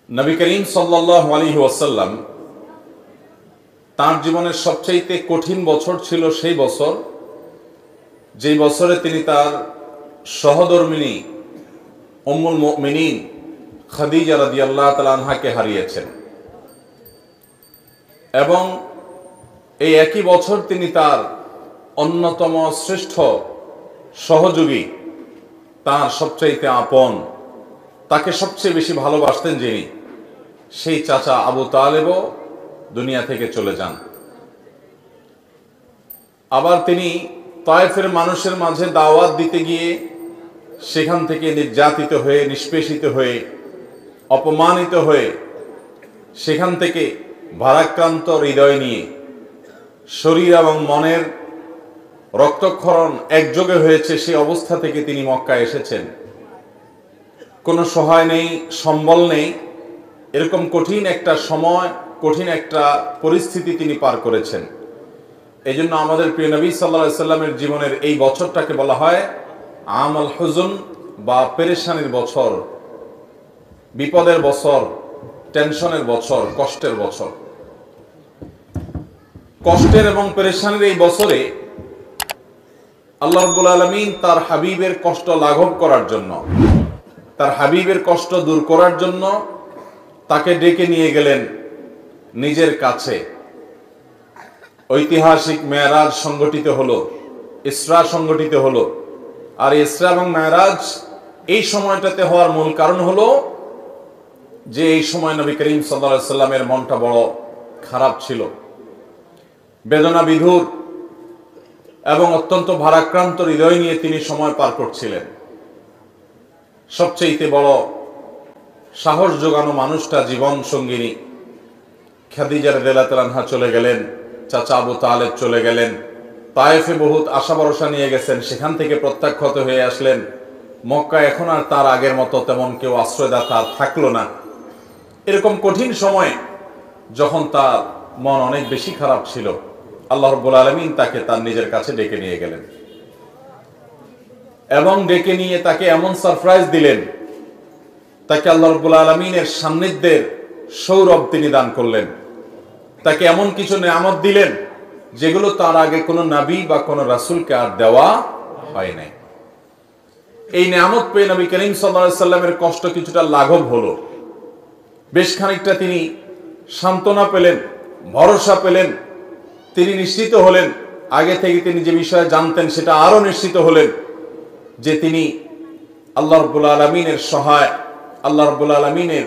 নবী করিম সাল্লাল্লাহু আলাইহি ওয়াসাল্লাম তার জীবনের সবচেয়ে কঠিন বছর ছিল সেই বছর যেই বছরে তিনি তার সহধর্মিণী উম্মুল মুমিনিন খাদিজা রাদিয়াল্লাহু তাআলা আনহাকে হারিয়েছেন এবং এই একই বছর তিনি তার অন্যতম শ্রেষ্ঠ সহযোগী, তার সবচাইতে আপন, তাকে সবচেয়ে বেশি ভালোবাসতেন যিনি, সেই চাচা আবু তালেবও দুনিয়া থেকে চলে যান। আবার তিনি তায়েফের মানুষের মাঝে দাওয়াত দিতে গিয়ে সেখান থেকে নির্যাতিত হয়ে, নিষ্পেষিত হয়ে, অপমানিত হয়ে, সেখান থেকে ভারাক্রান্ত হৃদয় নিয়ে, শরীর এবং মনের রক্তক্ষরণ একযোগে হয়েছে, সেই অবস্থা থেকে তিনি মক্কায় এসেছেন। কোনো সহায় নেই, সম্বল নেই, এরকম কঠিন একটা সময়, কঠিন একটা পরিস্থিতি তিনি পার করেছেন। এই জন্য আমাদের প্রিয় নবী সাল্লাল্লাহু আলাইহি সাল্লামের জীবনের এই বছরটাকে বলা হয় আমল হুজুন বা পেরেশানির বছর, বিপদের বছর, টেনশনের বছর, কষ্টের বছর। কষ্টের এবং পেরেশানির এই বছরে আল্লাহ রাব্বুল আলামিন তার হাবিবের কষ্ট লাঘব করার জন্য, তার হাবিবের কষ্ট দূর করার জন্য তাকে ডেকে নিয়ে গেলেন নিজের কাছে। ঐতিহাসিক মেরাজ সংগঠিত হলো, ইসরা সংগঠিত হলো। আর ইসরা এবং মেরাজ এই সময়টাতে হওয়ার মূল কারণ হলো যে এই সময় নবী করিম সাল্লাল্লাহু আলাইহি সাল্লামের মনটা বড় খারাপ ছিল, বেদনা বিধুর এবং অত্যন্ত ভারাক্রান্ত হৃদয় নিয়ে তিনি সময় পার করছিলেন। সবচেয়ে বড় সাহস যোগানো মানুষটা, জীবন সঙ্গিনী খাদিজা রাদিয়াল্লাহু তাআলা আনহা চলে গেলেন, চাচা আবু তালেব চলে গেলেন, তায়েফে বহুত আশা ভরসা নিয়ে গেছেন, সেখান থেকে প্রত্যাখ্যাত হয়ে আসলেন। মক্কা এখন আর তার আগের মতো তেমন কেউ আশ্রয়দাতা আর থাকলো না। এরকম কঠিন সময় যখন তার মন অনেক বেশি খারাপ ছিল, আল্লাহ রাব্বুল আলামিন তাকে তার নিজের কাছে ডেকে নিয়ে গেলেন এবং ডেকে নিয়ে তাকে এমন সারপ্রাইজ দিলেন, তাকে আল্লাহ রাব্বুল আলামিনের সান্নিধ্যের সৌরভ তিনি দান করলেন। তাকে এমন কিছু নেয়ামত দিলেন যেগুলো তার আগে কোনো নবী বা কোনো রাসূলকে আর দেওয়া হয় নাই। এই নেয়ামত পেয়ে নবী করিম সাল্লাল্লাহু আলাইহি সাল্লামের কষ্ট কিছুটা লাঘব হলো। বেশ খানিকটা তিনি সান্ত্বনা পেলেন, ভরসা পেলেন। তিনি নিশ্চিত হলেন, আগে থেকে তিনি যে বিষয়ে জানতেন সেটা আরো নিশ্চিত হলেন যে তিনি আল্লাহ রাব্বুল আলামিনের সহায়, আল্লাহ রাব্বুল আলামিনের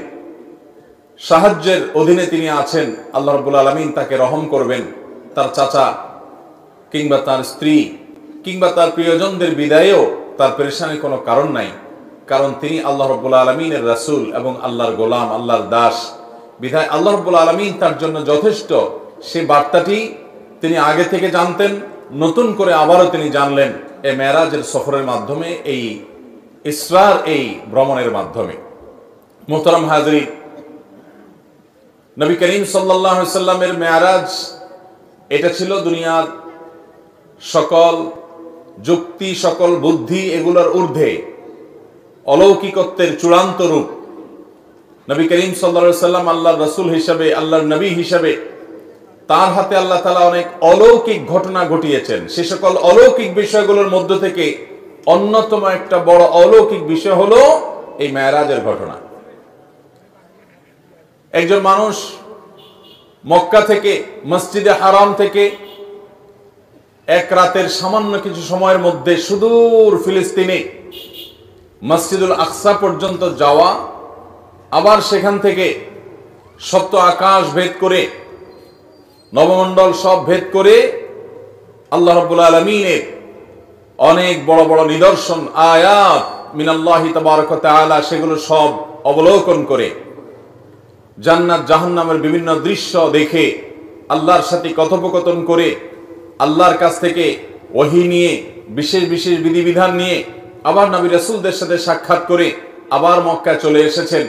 সাহায্যের অধীনে তিনি আছেন। আল্লাহ রাব্বুল আলামিন তাকে রহম করবেন। তার চাচা কিংবা তার স্ত্রী কিংবা তার প্রিয়জনদের বিদায়েও তার পেরেশানির কোনো কারণ নাই, কারণ তিনি আল্লাহ রাব্বুল আলামিনের রাসূল এবং আল্লাহর গোলাম, আল্লাহর দাস। বিধায় আল্লাহ রাব্বুল আলামিন তার জন্য যথেষ্ট। সে বার্তাটি তিনি আগে থেকে জানতেন, নতুন করে আবারও তিনি জানলেন এই মেরাজের সফরের মাধ্যমে, এই ইসরার এই ভ্রমণের মাধ্যমে। মুহতারাম হাজরিন, নবী করিম সাল্লাল্লাহু আলাইহি সাল্লামের মেরাজ এটা ছিল দুনিয়ার সকল যুক্তি, সকল বুদ্ধি এগুলোর ঊর্ধ্বে অলৌকিকত্বের চূড়ান্ত রূপ। নবী করিম সাল্লাল্লাহু আলাইহি সাল্লাম আল্লাহর রাসূল হিসাবে, আল্লাহর নবী হিসাবে তার হাতে আল্লাহ তাআলা অনেক অলৌকিক ঘটনা ঘটিয়েছেন। সে সকল অলৌকিক বিষয়গুলোর মধ্য থেকে অন্যতম একটা বড় অলৌকিক বিষয় হলো এই মেরাজের ঘটনা। একজন মানুষ মক্কা থেকে, মসজিদে হারাম থেকে এক রাতের সামান্য কিছু সময়ের মধ্যে সুদূর ফিলিস্তিনে মসজিদুল আকসা পর্যন্ত যাওয়া, আবার সেখান থেকে সপ্ত আকাশ ভেদ করে, নবমণ্ডল সব ভেদ করে আল্লাহ রাব্বুল আলামিনের অনেক বড় বড় নিদর্শন, আয়াত মিনাল্লাহি তাবারাকা ওয়া তাআলা, সেগুলো সব অবলোকন করে, জান্নাত জাহান্নামের বিভিন্ন দৃশ্য দেখে, আল্লাহর সাথে কথোপকথন করে, আল্লাহর কাছ থেকে ওহী নিয়ে, বিশেষ বিশেষ বিধিবিধান নিয়ে, আবার নবী রাসূলদের সাথে সাক্ষাৎ করে আবার মক্কায় চলে এসেছেন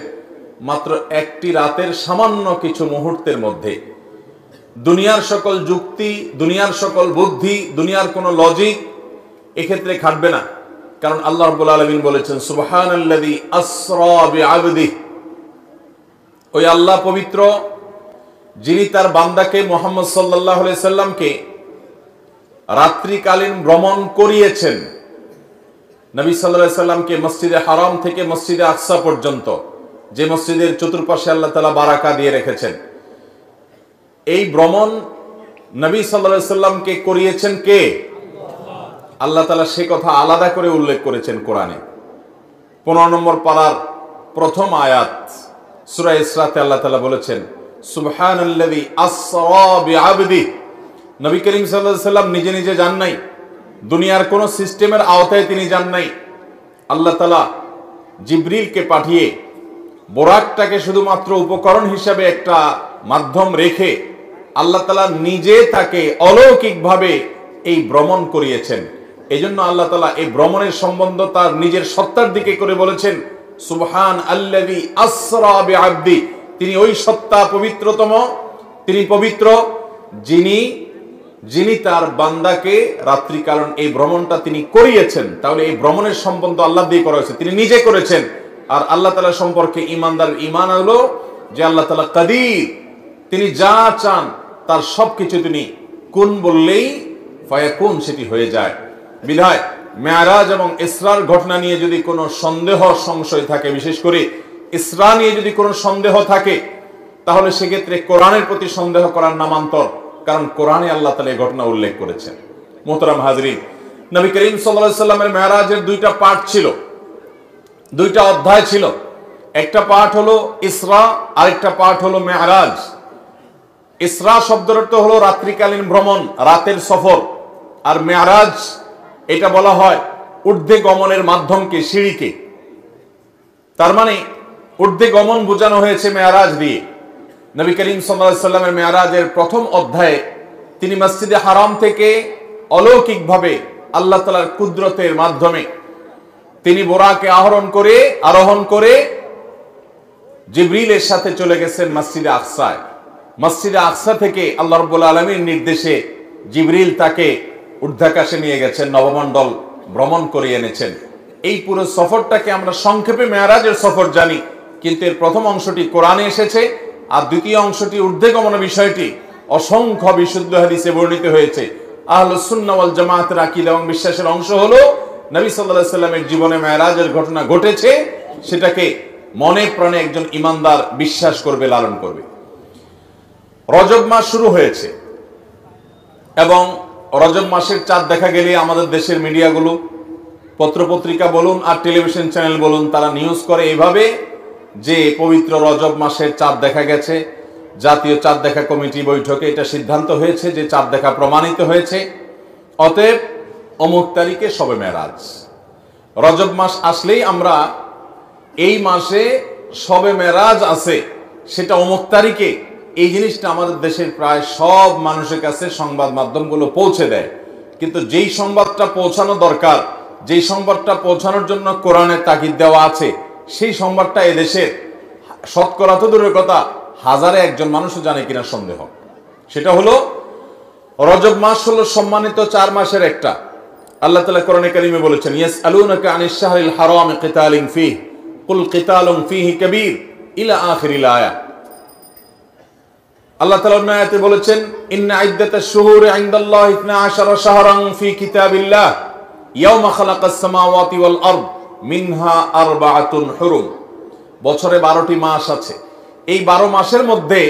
মাত্র একটি রাতের সামান্য কিছু মুহূর্তের মধ্যে। দুনিয়ার সকল যুক্তি, দুনিয়ার সকল বুদ্ধি, দুনিয়ার কোনো লজিক এক্ষেত্রে খাটবে না, কারণ আল্লাহ রাব্বুল আলামিন বলেছেন সুবহানাল্লাযী আসরা বিআবদিহি ওই আল্লাহ পবিত্র, যিনি তার বান্দাকে মুহাম্মদ সাল্লাল্লাহু আলাইহি সাল্লামকে রাত্রিকালীন ভ্রমণ করিয়েছেন। নবী সাল্লাল্লাহু আলাইহি সাল্লামকে মসজিদে হারাম থেকে মসজিদে আকসা পর্যন্ত, যে মসজিদের চতুর্পাশে আল্লাহ তাআলা বারাকা দিয়ে রেখেছেন, এই ভ্রমণ নবী সাল্লাল্লাহু আলাইহি সাল্লামকে করিয়েছেন কে? আল্লাহ তাআলা সে কথা আলাদা করে উল্লেখ করেছেন কোরআনে। 15 নম্বর পারার প্রথম আয়াত সূরা ইসরাতে আল্লাহ তাআলা বলেছেন, সুবহানাল্লাযী আসরা বিআবদি। নবী করিম সাল্লাল্লাহু আলাইহি সাল্লাম নিজে নিজে যান নাই, দুনিয়ার কোন সিস্টেমের আওতায় তিনি যান নাই। আল্লাহ তাআলা জিবরিলকে পাঠিয়ে বোরাকটাকে শুধুমাত্র উপকরণ হিসাবে একটা মাধ্যম রেখে আল্লাহ তাআলা নিজে তাকে অলৌকিকভাবে এই ভ্রমণ করিয়েছেন। এজন্য আল্লাহ তাআলা এই ভ্রমণের সম্বন্ধ তার নিজের সত্তার দিকে করে বলেছেন, সুবহান আল্লাযী আসরা বিআবদি। তিনি ওই সত্তা পবিত্রতম, তিনি পবিত্র যিনি তার বান্দাকে রাত্রিকালীন এই ভ্রমণটা তিনি করিয়েছেন। তাহলে এই ভ্রমণের সম্বন্ধ আল্লাহ দিয়ে করা হয়েছে, তিনি নিজে করেছেন। আর আল্লাহ তাআলা সম্পর্কে ঈমানদার ঈমান হলো যে আল্লাহ তাআলা কাদির, তিনি যা চান তার সবকিছু তিনি কুন বললেই ফায়াকুন, সেটি হয়ে যায়। বিধায় মেরাজ এবং ইসরার ঘটনা নিয়ে যদি কোনো সন্দেহ সংশয় থাকে, বিশেষ করে ইসরা নিয়ে যদি কোনো সন্দেহ থাকে, তাহলে সেক্ষেত্রে কোরআনের প্রতি সন্দেহ করার নামান্তর, কারণ কোরআনে আল্লাহ তাআলা এই ঘটনা উল্লেখ করেছেন। মোহতারাম হাজরিন, নবী করিম সাল্লাল্লাহু আলাইহি সাল্লামের মেরাজের দুইটা পার্ট ছিল, দুইটা অধ্যায় ছিল। একটা পার্ট হলো ইসরা, আরেকটা পার্ট হলো মেরাজ। ইসরা শব্দের অর্থ হলো রাত্রিকালীন ভ্রমণ, রাতের সফর। আর মেরাজ এটা বলা হয় ঊর্ধ্বে গমনের মাধ্যমকে, সিঁড়িকে। তার মানে ঊর্ধ্বে গমন বোঝানো হয়েছে মেরাজ দিয়ে। নবী করিম সাল্লাল্লাহু আলাইহি সাল্লামের মেরাজের প্রথম অধ্যায়ে তিনি মসজিদে হারাম থেকে অলৌকিকভাবে আল্লাহ তাআলার কুদরতের মাধ্যমে তিনি বোরাকে আরোহণ করে জিবরিলের সাথে চলে গেছেন মসজিদে আকসায়। মসজিদে আকসা থেকে আল্লাহ রাব্বুল আলামিনের নির্দেশে জিবরিল তাকে ঊর্ধ্বাকাশে নিয়ে গেছেন, নবমণ্ডল ভ্রমণ করে এনেছেন। এই পুরো সফরটাকে আমরা সংক্ষেপে মেরাজের সফর জানি, কিন্তু এর প্রথম অংশটি কোরআনে এসেছে, আর দ্বিতীয় অংশটি ঊর্ধ্বে গমন বিষয়টি অসংখ্য বিশুদ্ধ হাদিসে বর্ণিত হয়েছে। আহলুস সুন্নাহ ওয়াল জামাতের আকীদা এবং বিশ্বাসের অংশ হলো নবী সাল্লাল্লাহু আলাইহি সাল্লামের জীবনে মেরাজের ঘটনা ঘটেছে, সেটাকে মনে প্রাণে একজন ঈমানদার বিশ্বাস করবে, লালন করবে। রজব মাস শুরু হয়েছে এবং রজব মাসের চাঁদ দেখা গেলে আমাদের দেশের মিডিয়াগুলো, পত্রপত্রিকা বলুন আর টেলিভিশন চ্যানেল বলুন, তারা নিউজ করে এইভাবে যে পবিত্র রজব মাসের চাঁদ দেখা গেছে। জাতীয় চাঁদ দেখা কমিটি বৈঠকে এটা সিদ্ধান্ত হয়েছে যে চাঁদ দেখা প্রমাণিত হয়েছে, অতএব অমুক তারিখে শবে মেরাজ। রজব মাস আসলেই আমরা এই মাসে শবে মেরাজ আছে, সেটা অমুক তারিখে, এই জিনিসটা আমাদের দেশের প্রায় সব মানুষের কাছে সংবাদ মাধ্যমগুলো পৌঁছে দেয়। কিন্তু যেই সংবাদটা পৌঁছানো দরকার, যেই সংবাদটা পৌঁছানোর জন্য কোরআনে তাগিদ দেওয়া আছে, সেই সংবাদটা এদেশের শতকরা তো দূরের কথা, হাজারে একজন মানুষও জানে কিনা সন্দেহ। সেটা হলো রজব মাস হলো সম্মানিত 4 মাসের একটা। আল্লাহ তাআলা কোরআনে কারীমে বলেছেন, ইয়াসআলুনাকা আনিশ শাহরিল হারাম কিতালিন ফীহি কুল কিতালুন ফীহি কাবীর ইলা আখিরিল আয়া। আল্লাহ তাআলা অন্য আয়াতে বলেছেন, ইন্না ইদ্দাতাশ শুহুরি ইনদাল্লাহি 12 শাহরান ফী কিতাবিল্লাহ ইয়াওমা খালাকাস সামাওয়াতি ওয়াল আরদ মিনহা আরবাআতুন হুরুম। বছরে 12টি মাস আছে। এই 12 মাসের মধ্যে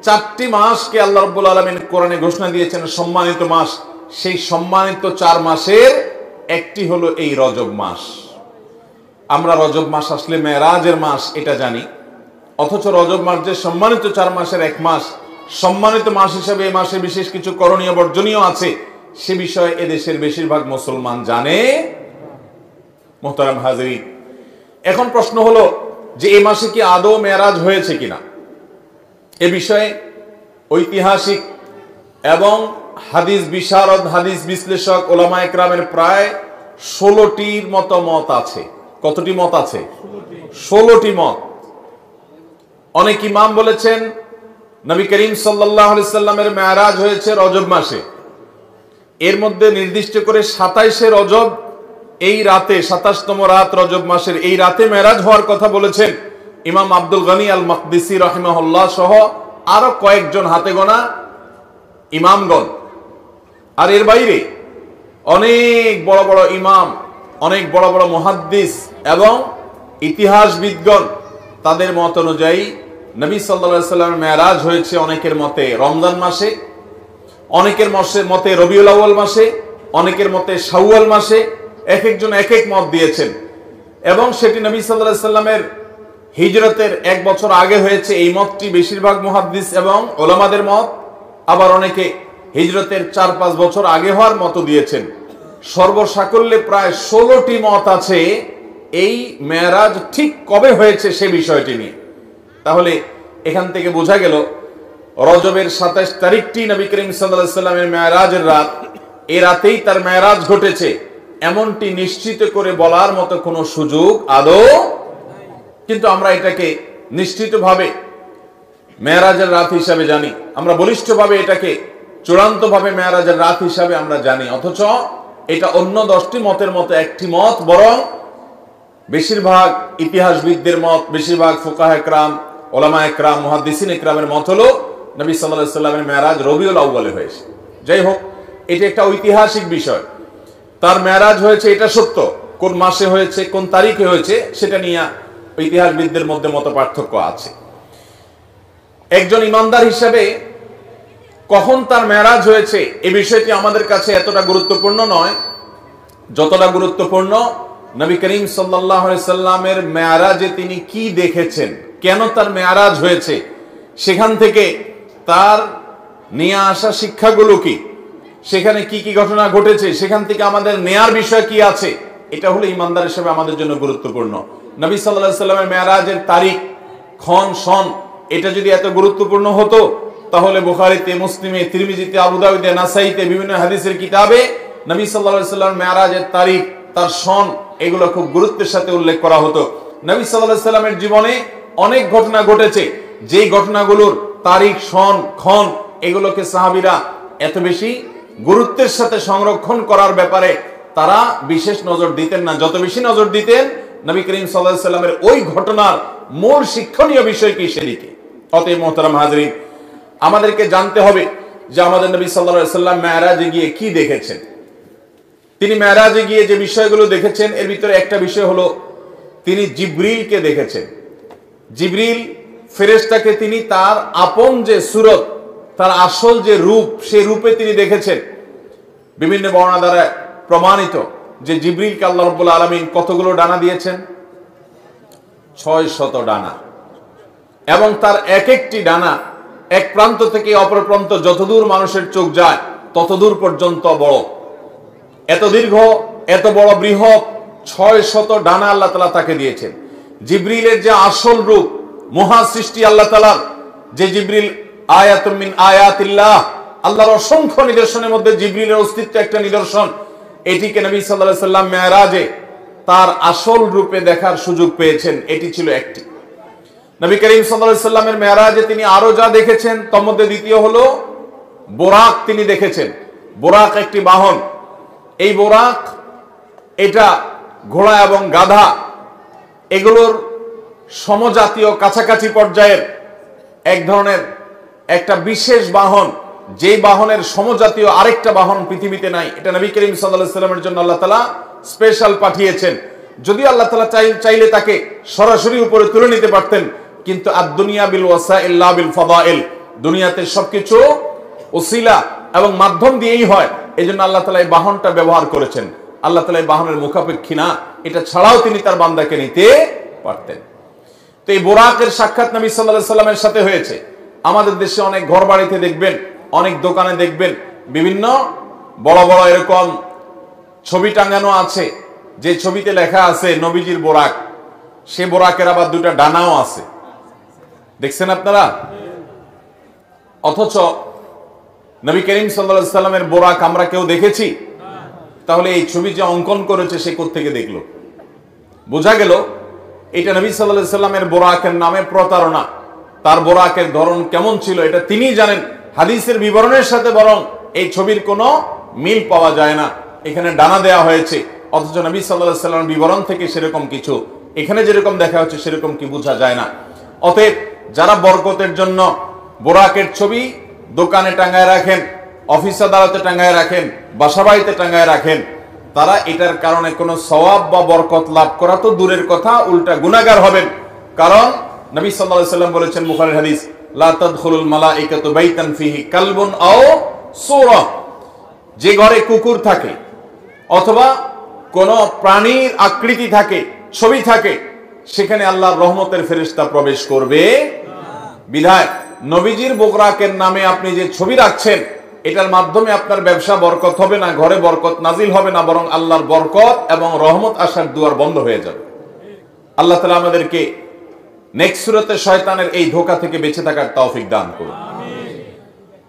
4টি মাসকে আল্লাহ রাব্বুল আলামিন কোরআনে ঘোষণা দিয়েছেন সম্মানিত মাস। সেই সম্মানিত 4 মাসের একটি হলো এই রজব মাস। আমরা রজব মাস আসলে মেরাজের মাস এটা জানি, অথচ রজব মাস যে সম্মানিত 4 মাসের এক মাস, সম্মানিত মাস হিসেবে এই মাসে বিশেষ কিছু করণীয় বর্জনীয় আছে, সে বিষয়ে এদেশের বেশিরভাগ মুসলমান জানে। মুহতারাম হাজিরিন, এখন প্রশ্ন হলো যে এই মাসে কি আদৌ মেরাজ হয়েছে কিনা। এ বিষয়ে ঐতিহাসিক এবং হাদিস বিশারদ, হাদিস বিশ্লেষক, ওলামা একরামের প্রায় 16টির মতো মত আছে। কতটি মত আছে? 16টি মত। অনেক ইমাম বলেছেন নবী করিম সাল্লাল্লাহু আলাইহি সাল্লামের মেরাজ হয়েছে রজব মাসে। এর মধ্যে নির্দিষ্ট করে 27শে রজব, এই রাতে 27তম রাত রজব মাসের এই রাতে মেরাজ হওয়ার কথা বলেছেন ইমাম আব্দুল গনি আল মাকদিসি রাহিমাহুল্লাহ সহ আরো কয়েকজন হাতে গোনা ইমামগণ, আর এর বাইরে অনেক বড় বড় ইমাম, অনেক বড় বড় মুহাদ্দিস এবং ইতিহাসবিদগণ, তাদের মত অনুযায়ী নবী সাল্লাল্লাহু আলাইহি ওয়াসাল্লামের মেরাজ হয়েছে অনেকের মতে রমজান মাসে, অনেকের মতে রবিউল আউয়াল মাসে, অনেকের মতে শাওয়াল মাসে। এক একজন এক এক মত দিয়েছেন এবং সেটি নবী সাল্লাল্লাহু আলাইহি ওয়াসাল্লামের হিজরতের 1 বছর আগে হয়েছে, এই মতটি বেশিরভাগ মুহাদ্দিস এবং উলামাদের মত। আবার অনেকে হিজরতের 4-5 বছর আগে হওয়ার মত দিয়েছেন। সর্বসাকল্যে প্রায় 16টি মত আছে এই মেরাজ ঠিক কবে হয়েছে সে বিষয়টি নিয়ে। তাহলে এখান থেকে বোঝা গেল রজবের 27 তারিখটি নবী করিম সাল্লাল্লাহু আলাইহি ওয়াসাল্লামের মেরাজের রাত, এই রাতেই তার মেরাজ ঘটেছে এমনটি নিশ্চিত করে বলার মতো কোনো সুযোগ আদৌ। কিন্তু আমরা এটাকে নিশ্চিতভাবে মেরাজের রাত হিসাবে জানি, আমরা বলিষ্ঠভাবে এটাকে চূড়ান্তভাবে মেরাজের রাত হিসাবে আমরা জানি, অথচ এটা অন্য 10টি মতের মতো একটি মত। বরং বেশিরভাগ ইতিহাসবিদদের মত, বেশিরভাগ ফুকাহে কেরাম, উলামায়ে কেরাম, মুহাদ্দিসিনে কেরামের মত হলো নবী সাল্লাল্লাহু আলাইহি ওয়াসাল্লামের মেরাজ রবিউল আউয়ালে হয়েছে। যাই হোক, এটি একটা ঐতিহাসিক বিষয়। তার মেরাজ হয়েছে এটা সত্য, কোন মাসে হয়েছে, কোন তারিখে হয়েছে সেটা নিয়ে ইতিহাসবিদদের মধ্যে মত পার্থক্য আছে। একজন ইমানদার হিসেবে কখন তার মেরাজ হয়েছে এই বিষয়টি আমাদের কাছে এতটা গুরুত্বপূর্ণ নয় যতটা গুরুত্বপূর্ণ নবী করিম সাল্লাল্লাহু আলাইহি সাল্লামের মেরাজে তিনি কি দেখেছেন, কেন তার মেরাজ হয়েছে, সেখান থেকে তার নিয়ে আসা শিক্ষাগুলো কি, সেখানে কি কি ঘটনা ঘটেছে, সেখান থেকে আমাদের নেয়ার বিষয় কি আছে, এটা হলো ইমানদার হিসেবে আমাদের জন্য গুরুত্বপূর্ণ। নবী সাল্লাল্লাহু আলাইহি সাল্লামের মেরাজের তারিখ, ক্ষণ, সন এটা যদি এত গুরুত্বপূর্ণ হতো তাহলে বুখারীতে, মুসলিমে, তিরমিজিতে, আবু দাউদে, নাসাইতে বিভিন্ন হাদিসের কিতাবে নবী সাল্লাল্লাহু আলাইহি সাল্লামের মেরাজের তারিখ, তার সন এগুলো খুব গুরুত্বের সাথে উল্লেখ করা হতো। নবী সাল্লাল্লাহু আলাইহি সাল্লামের জীবনে অনেক ঘটনা ঘটেছে, যেই ঘটনাগুলোর তারিখ, সন, ক্ষণ এগুলোকে সাহাবীরা এত বেশি গুরুত্বের সাথে সংরক্ষণ করার ব্যাপারে তারা বিশেষ নজর দিতেন না। যত বেশি নজর দিতেন নবী করিম সাল্লাল্লাহু আলাইহি সাল্লামের ওই ঘটনার মূল শিক্ষণীয় বিষয় কি সেদিকে। অতএব মুহতারাম হাজরিন, আমাদেরকে জানতে হবে যে আমাদের নবী সাল্লাল্লাহু আলাইহি সাল্লাম মেরাজে গিয়ে কি দেখেছেন। তিনি মেরাজে গিয়ে যে বিষয়গুলো দেখেছেন এর ভিতরে একটা বিষয় হলো তিনি জিবরিলকে দেখেছেন। জিবরিল ফেরেশতাকে তিনি তার আপন যে সুরত, তার আসল যে রূপ, সেই রূপে তিনি দেখেছেন। বিভিন্ন বর্ণনা দ্বারা প্রমাণিত যে জিবরিলকে আল্লাহ রাব্বুল আলামিন কতগুলো ডানা দিয়েছেন? 600 ডানা, এবং তার এক একটি ডানা এক প্রান্ত থেকে অপর প্রান্ত যতদূর মানুষের চোখ যায় ততদূর পর্যন্ত বড়। এত দীর্ঘ, এত বড় বৃহৎ 600 ডানা আল্লাহ তাআলা তাকে দিয়েছেন। জিবরিলের যে আসল রূপ, মহা সৃষ্টি আল্লাহ তাআলার, যে জিবরিল আয়াতুম মিন আয়াতিল্লাহ, আল্লাহর অসংখ্য নিদর্শনের মধ্যে জিবরিলের অস্তিত্ব একটা নিদর্শন। এটিকে নবী সাল্লাল্লাহু আলাইহি সাল্লাম মেরাজে তার আসল রূপে দেখার সুযোগ পেয়েছেন, এটি ছিল একটি। নবী করিম সাল্লাল্লাহু আলাইহি সাল্লামের মেরাজে তিনি আরো যা দেখেছেন তার মধ্যে দ্বিতীয় হলো বোরাক তিনি দেখেছেন। বোরাক একটি বাহন, এই বোরাক এটা ঘোড়া এবং গাধা এগুলোর সমজাতীয় কাছাকাছি পর্যায়ের এক ধরনের একটা বিশেষ বাহন, যেই বাহনের সমজাতীয় আরেকটা বাহন পৃথিবীতে নাই। এটা নবী করিম সাল্লাল্লাহু আলাইহি সাল্লামের জন্য আল্লাহ তাআলা স্পেশাল পাঠিয়েছেন। যদি আল্লাহ তাআলা চাইলে তাকে সরাসরি উপরে তুলে নিতে পারতেন, কিন্তু আদ-দুনিয়া বিল ওয়াসাইল লা বিল ফাদাইল, দুনিয়াতে সবকিছু ওসিলা এবং মাধ্যম দিয়েই হয়। এজন্য আল্লাহ তাআলা এই বাহনটা ব্যবহার করেছেন। আল্লাহ তাআলা এই বাহনের মুখাপেক্ষী না, এটা ছাড়াও তিনি তার বান্দাকে নিতে পারতেন। তো এই বোরাকের সাক্ষাৎ নবী সাল্লাল্লাহু আলাইহি সাল্লামের সাথে হয়েছে। আমাদের দেশে অনেক ঘর বাড়িতে দেখবেন, অনেক দোকানে দেখবেন বিভিন্ন বড় বড় এরকম ছবি টাঙানো আছে, যে ছবিতে লেখা আছে নবীজির বোরাক, সে বোরাকের আবার দুটা ডানাও আছে, দেখছেন আপনারা? অথচ নবী করিম সাল্লাল্লাহু আলাইহি সাল্লামের বোরাক আমরা কেউ দেখেছি? তাহলে এই ছবি যে অঙ্কন করেছে সে কোত্থেকে দেখলো? বোঝা গেল এটা নবী সাল্লাল্লাহু আলাইহি সাল্লামের বোরাকের নামে প্রতারণা। তার বোরাকের ধরন কেমন ছিল এটা তিনিই জানেন। হাদিসের বিবরণের সাথে বরং এই ছবির কোনো মিল পাওয়া যায় না। এখানে ডানা দেয়া হয়েছে, অথচ নবী সাল্লাল্লাহু আলাইহি সাল্লামের বিবরণ থেকে সেরকম কিছু এখানে যেরকম দেখা হচ্ছে সেরকম কি বোঝা যায় না। অতএব যারা বরকতের জন্য বোরাকের ছবি দোকানে টাঙ্গায় রাখেন, অফিস আদালতে টাঙ্গায় রাখেন, বাসাবাড়িতে টাঙ্গায় রাখেন, তারা এটার কারণে কোনো সওয়াব বা বরকত লাভ করা তো দূরের কথা, উল্টা গুনাহগার হবেন। কারণ নবী সাল্লাল্লাহু আলাইহি ওয়াসাল্লাম বলেছেন বুখারীর হাদিস, লা তাদখুলুল মালাইকাতু বাইতান ফিহি কালবুন আও সূরা, যে ঘরে কুকুর থাকে অথবা কোন প্রাণীর আকৃতি থাকে, ছবি থাকে, সেখানে আল্লাহর রহমতের ফেরেশতা প্রবেশ করবে বিধায় নবীজির বোরাকের নামে আপনি যে ছবি রাখছেন, এটার মাধ্যমে আপনার ব্যবসা বরকত হবে না, ঘরে বরকত নাজিল হবে না, বরং আল্লাহর বরকত এবং রহমত আসার দুয়ার বন্ধ হয়ে যাবে। আল্লাহ তাআলা আমাদেরকে নেক্সট সূরাতে শয়তানের এই ধোঁকা থেকে বেঁচে থাকার তৌফিক দান করুন।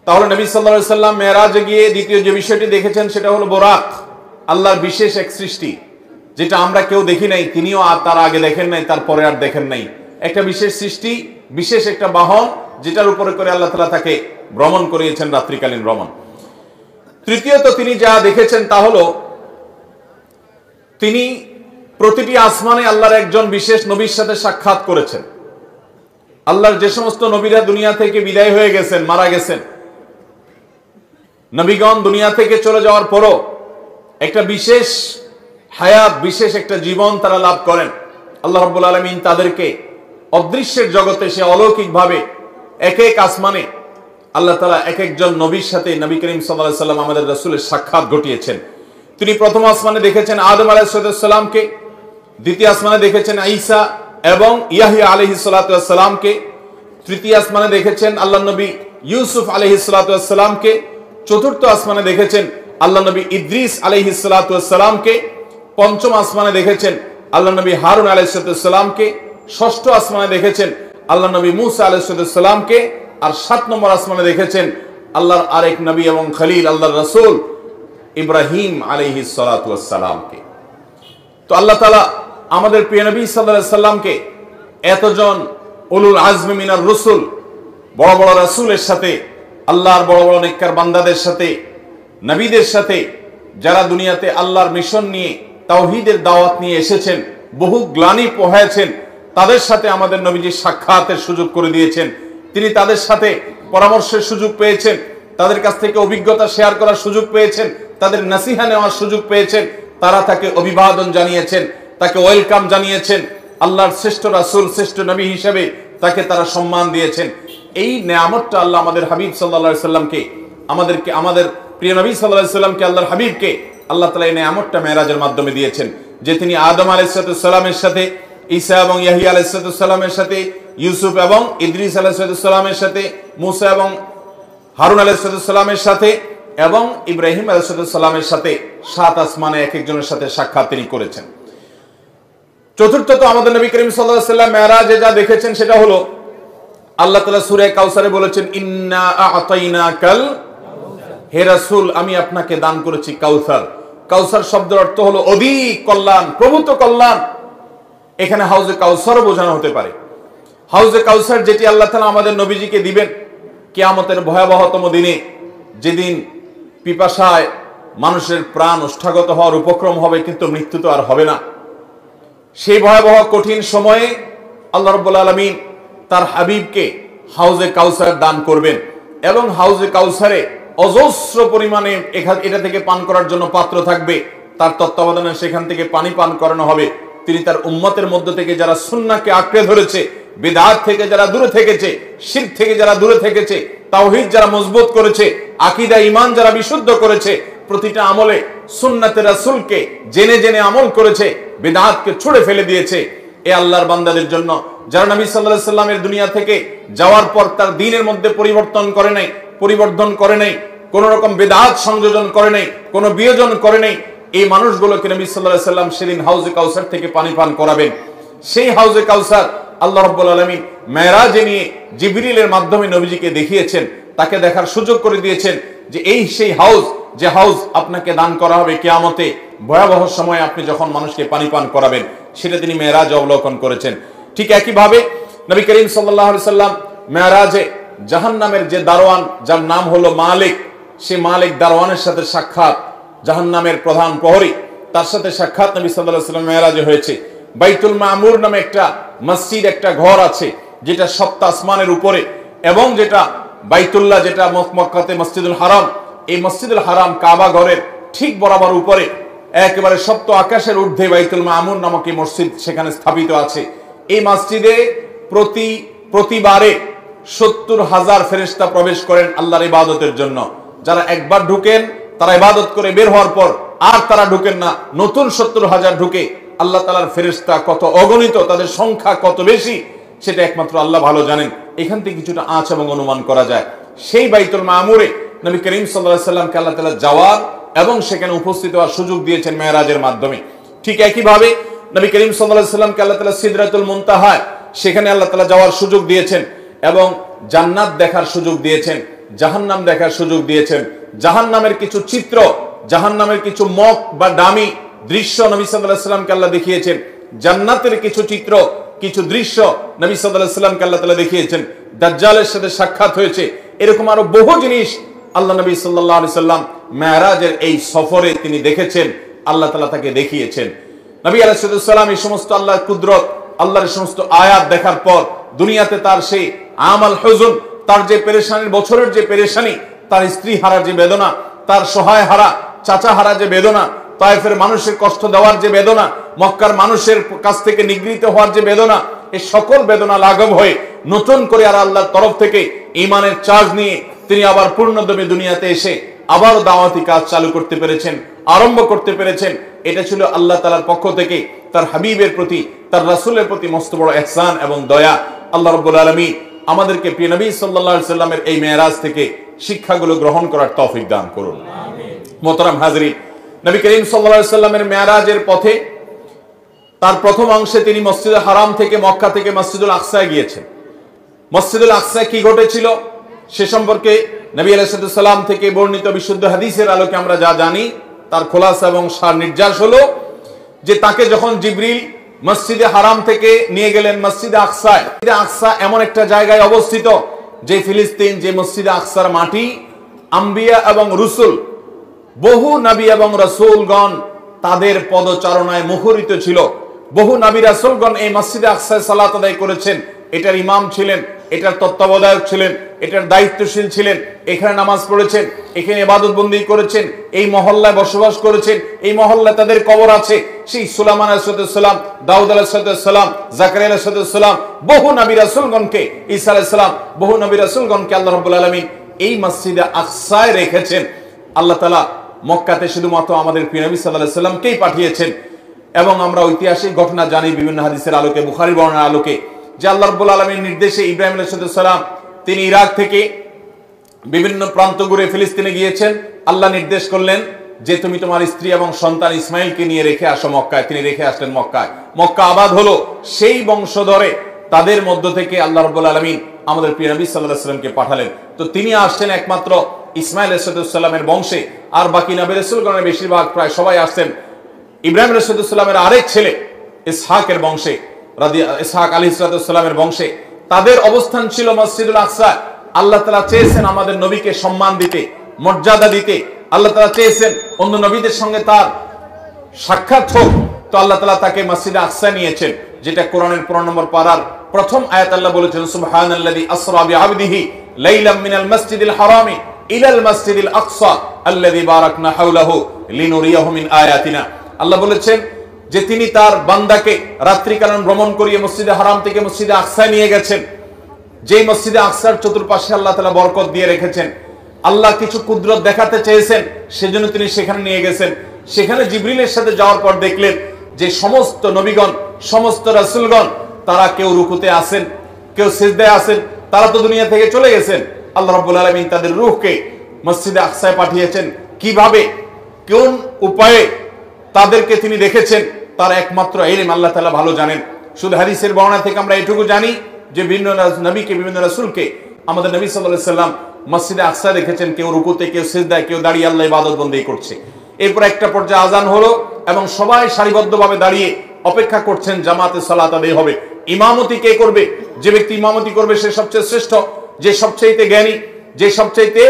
তাহলে নবী সাল্লাল্লাহু আলাইহি সাল্লাম মেরাজে গিয়ে দ্বিতীয় যে বিষয়টি দেখেছেন সেটা হলো বোরাক, আল্লাহর বিশেষ এক সৃষ্টি, যেটা আমরা কেউ দেখি নাই, তিনিও আর তার আগে দেখেন নাই, তারপরে আর দেখেন নাই। একটা বিশেষ সৃষ্টি, বিশেষ একটা বাহন, যেটার উপরে করে আল্লাহ তাআলা তাকে ভ্রমণ করিয়েছেন, রাত্রিকালীন ভ্রমণ। তৃতীয়ত তিনি যা দেখেছেন তা হলো তিনি প্রতিটি আসমানে আল্লাহর একজন বিশেষ নবীর সাথে সাক্ষাৎ করেছেন। আল্লাহর যে সমস্ত নবীরা দুনিয়া থেকে বিদায় হয়ে গেছেন, মারা গেছেন, নবীগণ দুনিয়া থেকে চলে যাওয়ার পরও একটা বিশেষ হায়াত, বিশেষ একটা জীবন তারা লাভ করেন। আল্লাহ রাব্বুল আলামিন তাদেরকে অদৃশ্যের জগতে সে অলৌকিকভাবে এক এক আসমানে আল্লাহ তাআলা এক একজন নবীর সাথে, নবী করিম সাল্লাল্লাহু আলাইহি সাল্লাম আমাদের রাসূলের সাক্ষাৎ ঘটিয়েছেন। তিনি প্রথম আসমানে দেখেছেন আদম আলাইহিস সালামকে, দ্বিতীয় আসমানে দেখেছেন ঈসা এবং ইয়াহইয়া আলাইহিস সালামকে, তৃতীয় আসমানে দেখেছেন আল্লাহ নবী ইউসুফ আলাইহিস সালামকে, চতুর্থ আসমানে দেখেছেন আল্লাহ নবী ইদ্রিস আলাইহিস সালামকে, পঞ্চম আসমানে দেখেছেন আল্লাহ নবী হারুন আলাইহিস সালামকে, ষষ্ঠ আসমানে দেখেছেন আল্লাহ নবী মুসা আলাইহিস সালামকে, আর ৭ নম্বর আসমানে দেখেছেন আল্লাহর আরেক নবী এবং খলিল আল্লাহর রাসূল ইব্রাহিম আলাইহিস সালামকে। তো আল্লাহ তাআলা আমাদের প্রিয় নবী সাল্লাল্লাহু আলাইহি সাল্লামকে এতজন উলুল আজমি মিনার রাসূল, বড় বড় রাসূলের সাথে, আল্লাহর বড় বড় নেককার বান্দাদের সাথে, নবীদের সাথে, যারা দুনিয়াতে আল্লাহর মিশন নিয়ে, তাওহীদের দাওয়াত নিয়ে এসেছেন, বহু গ্লানি পোহায়েছেন, তাদের সাথে আমাদের নবীজি সাক্ষাতের সুযোগ করে দিয়েছেন। তিনি তাদের সাথে পরামর্শের সুযোগ পেয়েছেন, তাদের কাছ থেকে অভিজ্ঞতা শেয়ার করার সুযোগ পেয়েছেন, তাদের নসিহা নেওয়ার সুযোগ পেয়েছেন। তারা তাকে অভিবাদন জানিয়েছেন, তাকে ওয়েলকাম জানিয়েছেন, আল্লাহর শ্রেষ্ঠ রাসূল, শ্রেষ্ঠ নবী হিসেবে তাকে তারা সম্মান দিয়েছেন। এই নেয়ামতটা আল্লাহ আমাদের হাবিব সাল্লাল্লাহু আলাইহি সাল্লামকে, আমাদের প্রিয় নবী সাল্লাল্লাহু আলাইহি সাল্লামকে, আল্লাহর হাবিবকে আল্লাহ তাআলা এই নেয়ামতটা মেরাজের মাধ্যমে দিয়েছেন, যে তিনি আদম আলাইহিস সালামের সাথে, ঈসা এবং ইয়াহইয়া আলাইহিস সালামের সাথে, ইউসুফ এবং ইদ্রিস আলাইহিস সালামের সাথে, মুসা এবং হারুন আলাইহিস সালামের সাথে এবং ইব্রাহিম আলাইহিস সালামের সাথে ৭ আসমানে এক একজনের সাথে সাক্ষাৎ তিনি করেছেন। চতুর্থত আমাদের নবী করিম সাল্লাল্লাহু আলাইহি সাল্লাম মেরাজে যা দেখেছেন সেটা হলো আল্লাহ তাআলা সূরা কাউসারে বলেছেন, ইন্না আ'তাইনাকাল, হে রাসূল আমি আপনাকে দান করেছি কাউসার। কাউসার শব্দের অর্থ হলো অধিক কল্যাণ, প্রভূত কল্যাণ। এখানে হাউজে কাউসারও বোঝানো হতে পারে। হাউজে কাউসার যেটি আল্লাহ তাআলা আমাদের নবীজিকে দিবেন কিয়ামতের ভয়াবহতম দিনে, যেদিন পিপাসায় মানুষের প্রাণ ওষ্ঠাগত হওয়ার উপক্রম হবে, কিন্তু মৃত্যু তো আর হবে না। সেই ভয়াবহ কঠিন সময়ে আল্লাহ রাব্বুল আলামিন তার হাবিবকে হাউজে কাউসার দান করবেন এবং হাউজে কাউসারে অজস্র পরিমাণে এটা থেকে পান করার জন্য পাত্র থাকবে। তার তত্ত্বাবধানে সেখান থেকে পানি পান করানো হবে। তিনি তার উম্মতের মধ্য থেকে যারা সুন্নাহকে আঁকড়ে ধরেছে, বিদআত থেকে যারা দূরে থেকেছে, শিরক থেকে যারা দূরে থেকেছে, তাওহীদ যারা মজবুত করেছে, আকীদা ঈমান যারা বিশুদ্ধ করেছে, প্রতিটা আমলে সুন্নাতে রাসূলকে জেনে জেনে আমল করেছে, বিদআতকে ছুঁড়ে ফেলে দিয়েছে, এ আল্লাহর বান্দাদের জন্য যারা নবী সাল্লাল্লাহু আলাইহি সাল্লামের দুনিয়া থেকে যাওয়ার পর তার দ্বীনের মধ্যে পরিবর্তন করে নাই, কোন রকম বিদআত সংযোজন করে নাই, কোন বিয়োজন করে নাই, এই মানুষগুলোকে নবী সাল্লাল্লাহু আলাইহি সাল্লাম সেদিন হাউজে কাউসার থেকে পানি পান করাবেন। সেই হাউজে কাউসার আল্লাহ রাব্বুল আলামিন মেরাজে নিয়ে জিবরিলের মাধ্যমে নবীজিকে দেখিয়েছেন, তাকে দেখার সুযোগ করে দিয়েছেন যে এই সেই হাউজ, যে হাউজ আপনাকে দান করা হবে কিয়ামতে ভয়াবহ সময়ে আপনি যখন মানুষকে পানি পান করাবেন, সেটা তিনি মেরাজে অবলোকন করেছেন। ঠিক একইভাবে নবী করিম সাল্লাল্লাহু আলাইহি সাল্লাম মেরাজে জাহান্নামের যে দারোয়ান, যার নাম হলো মালিক, সে মালিক দারোয়ানের সাথে সাক্ষাৎ, জাহান্নামের প্রধান প্রহরী, তার সাথে সাক্ষাৎ নবী সাল্লাল্লাহু আলাইহি সাল্লাম মেরাজে হয়েছে। বাইতুল মামুর নামে একটা মসজিদ, একটা ঘর আছে যেটা সপ্ত আসমানের উপরে, এবং যেটা বাইতুল্লাহ, যেটা মক্কাতে মসজিদুল হারাম, এই মসজিদুল হারাম কাবা ঘরের ঠিক বরাবর উপরে একেবারে সপ্ত আকাশের ঊর্ধ্বে বাইতুল মামুর নামক এই মসজিদ সেখানে স্থাপিত আছে। এই মসজিদে প্রতিবারে 70,000 ফেরেশতা প্রবেশ করেন আল্লাহর ইবাদতের জন্য। যারা একবার ঢুকেন তারা ইবাদত করে বের হওয়ার পর আর তারা ঢুকেন না, নতুন 70,000 ঢুকে। আল্লাহ তাআলার ফেরেশতা কত অগণিত, তাদের সংখ্যা কত বেশি সেটা একমাত্র আল্লাহ ভালো জানেন। এখান থেকে কিছুটা আঁচ এবং অনুমান করা যায়। সেই বাইতুল মামুরে নবী করিম সাল্লাল্লাহু আলাইহি সাল্লামকে আল্লাহ তাআলা যাওয়ার এবং সেখানে উপস্থিত হওয়ার সুযোগ দিয়েছেন মেরাজের মাধ্যমে। ঠিক একইভাবে নবী করিম সাল্লাল্লাহু আলাইহি সাল্লামকে আল্লাহ তাআলা সিদরাতুল মুনতাহা, সেখানে আল্লাহ তাআলা যাওয়ার সুযোগ দিয়েছেন এবং জান্নাত দেখার সুযোগ দিয়েছেন, জাহান্নাম দেখার সুযোগ দিয়েছেন। জাহান্নামের কিছু চিত্র, জাহান্নামের কিছু মক বা ডামি দৃশ্য নবী সাল্লাল্লাহু আলাইহি সাল্লামকে আল্লাহ দেখিয়েছেন। জান্নাতের কিছু চিত্র, কিছু দৃশ্য নবী সাল্লাল্লাহু আলাইহি সাল্লামকে আল্লাহ তাআলা দেখিয়েছেন। দাজ্জালের সাথে সাক্ষাৎ হয়েছে। এরকম আরো বহু জিনিস আল্লাহ নবী সাল্লাল্লাহু আলাইহি সাল্লাম মেরাজের এই সফরে তিনি দেখেছেন, আল্লাহ তাআলা তাকে দেখিয়েছেন। নবী আলাইহিস সালাম এই সমস্ত আল্লাহর কুদরত, আল্লাহর সমস্ত আয়াত দেখার পর দুনিয়াতে তার সেই আমাল হুজুন, তার যে পেরেশানির বছরের যে পেরেশানি, তার স্ত্রী হারা যে বেদনা, তার সহায় হারা চাচা হারা যে বেদনা, তায়েফের মানুষের কষ্ট দেওয়ার যে বেদনা, মক্কার মানুষের কাছ থেকে নিগৃহীত হওয়ার যে বেদনা, এই সকল বেদনা লাঘব হয়ে নতুন করে আর আল্লাহর তরফ থেকে ঈমানের চার্জ নিয়ে তিনি আবার পূর্ণদমে দুনিয়াতে এসে আবার দাওয়াতি কাজ চালু করতে পেরেছেন, আরম্ভ করতে পেরেছেন। এটা ছিল আল্লাহ তাআলার পক্ষ থেকে তার হাবিবের প্রতি, তার রাসূলের প্রতি মস্ত বড় ইহসান এবং দয়া। আল্লাহ রাব্বুল আলামিন আমাদেরকে প্রিয় নবী সাল্লাল্লাহু আলাইহি সাল্লামের এই মেরাজ থেকে শিক্ষাগুলো গ্রহণ করার তৌফিক দান করুন। মোহতারাম হাজরিন, নবী করিম সাল্লাল্লাহু আলাইহি সাল্লামের মেরাজের পথে তার প্রথম অংশে তিনি মসজিদুল হারাম থেকে, মক্কা থেকে মসজিদুল আকসায় গিয়েছেন। মসজিদুল আকসায় কি ঘটেছিল সে সম্পর্কে নবী আলাইহিস সালাম থেকে বর্ণিত বিশুদ্ধ হাদিসের আলোকে আমরা যা জানি তার খোলাসা এবং সার নির্যাস হলো যে তাকে যখন জিবরিল মসজিদে হারাম থেকে নিয়ে গেলেন মসজিদে আকসায়, আকসা এমন একটা জায়গায় অবস্থিত যে ফিলিস্তিন, যে মসজিদে আকসার মাটি আম্বিয়া এবং রসুল, বহু নবী এবং রাসূলগণ তাদের পদচারণায় মুখরিত ছিল। বহু নবী রাসূলগণ এই মসজিদে আকসায় সালাত আদায় করেছেন, এটার ইমাম ছিলেন, এটার তত্ত্বাবধায়ক ছিলেন, এটার দায়িত্বশীল ছিলেন, এখানে নামাজ পড়েছেন, এখানে ইবাদত বন্দেগী করেছেন, এই মহল্লায় বসবাস করেছেন, এই মহল্লায় তাদের কবর আছে। সেই সুলাইমান আলাইহিস সালাম, দাউদ আলাইহিস সালাম, জাকারিয়া আলাইহিস সালাম, বহু নবী রাসূলগণকে, ঈসা আলাইহিস সালাম, বহু নবী রাসূলগণকে আল্লাহ রাব্বুল আলামিন এই মসজিদে আকসায় রেখেছেন। আল্লাহ তাআলা মক্কাতে শুধুমাত্র আমাদের প্রিয় নবী সাল্লাল্লাহু আলাইহি সাল্লামকেই পাঠিয়েছেন। এবং আমরা ঐতিহাসিক ঘটনা জানি বিভিন্ন হাদিসের আলোকে, বুখারী বর্ণনার আলোকে, যে আল্লাহ রাব্বুল আলামিনের নির্দেশে ইব্রাহিম আলাইহিস সালাম তিনি ইরাক থেকে বিভিন্ন প্রান্ত ঘুরে ফিলিস্তিনে গিয়েছেন। আল্লাহ নির্দেশ করলেন যে তুমি তোমার স্ত্রী এবং সন্তান ইসমাইলকে নিয়ে রেখে আসো মক্কায়। তিনি রেখে আসলেন মক্কায়। মক্কা আবাদ হলো। সেই বংশধরে তাদের মধ্য থেকে আল্লাহ রাব্বুল আলামিন আমাদের প্রিয় নবী সাল্লাল্লাহু আলাইহি সাল্লামকে পাঠালেন। তো তিনি আসছেন একমাত্র ইসমাইল আলাইহিস সালামের বংশে, আর বাকি নবী রাসূলগণের বেশিরভাগ প্রায় সবাই আসছেন ইব্রাহিম আলাইহিস সালামের আরেক ছেলে ইসহাকের বংশে, ইসহাক আলাইহিস সালামের বংশে। তাদের অবস্থান ছিল মসজিদুল আকসা। আল্লাহ তাআলা চেয়েছেন আমাদের নবীকে সম্মান দিতে, মর্যাদা দিতে। আল্লাহ তাআলা চেয়েছেন অন্য নবীদের সঙ্গে তার সাক্ষাৎ হোক। তো আল্লাহ তাআলা তাকে মসজিদে আকসা নিয়েছেন, যেটা কোরআনের 15 নম্বর পারার প্রথম আয়াত। আল্লাহ বলেছেন সুবহানাল্লাযী আসরা বিআবদিহি লাইলাম মিনাল মাসজিদিল হারামি ইলাল মাসজিদিল আকসা আল্লাযী বারাকনা হাওলাহু লিনুরিয়াহু মিন আয়াতিনা। আল্লাহ বলেছেন যে তিনি তার বান্দাকে রাত্রিকালীন ভ্রমণ করিয়ে মসজিদে হারাম থেকে মসজিদে আকসায় নিয়ে গেছেন। যেই মসজিদে আকসার চতুর্পাশে আল্লাহ তাআলা বরকত দিয়ে রেখেছেন। আল্লাহ কিছু কুদরত দেখাতে চেয়েছেন, সেজন্য তিনি সেখানে নিয়ে গেছেন। সেখানে জিবরিলের সাথে যাওয়ার পর দেখলেন যে সমস্ত নবীগণ, সমস্ত রাসূলগণ তারা কেউ রুকুতে আছেন, কেউ সিজদায় আছেন। তারা তো দুনিয়া থেকে চলে গেছেন। আল্লাহ রাব্বুল আলামিন তাদের রূহকে মসজিদে আকসায় পাঠিয়েছেন। কিভাবে, কোন উপায়ে তাদেরকে তিনি দেখেছেন তার একমাত্র ইলম আল্লাহ তাআলা ভালো জানেন। শুধু হাদিসের বর্ণনা থেকে আমরা এটুকু জানি যে বিভিন্ন নবীকে, বিভিন্ন রাসূলকে আমাদের নবী সাল্লাল্লাহু আলাইহি সাল্লাম মসজিদে আকসা দেখেছেন, কেউ রুকুতে, কেউ সিজদায়, কেউ দাঁড়িয়ে আল্লাহ ইবাদত বন্দেগী করছে। এরপর একটা পর্যায়ে আজান হলো এবং সবাই সারিবদ্ধভাবে দাঁড়িয়ে অপেক্ষা করছেন জামাতে সালাত আদায় হবে। ইমামতি কে করবে? যে ব্যক্তি ইমামতি করবে সে সবচেয়ে শ্রেষ্ঠ, যে সবচাইতে জ্ঞানী, যে সবচাইতে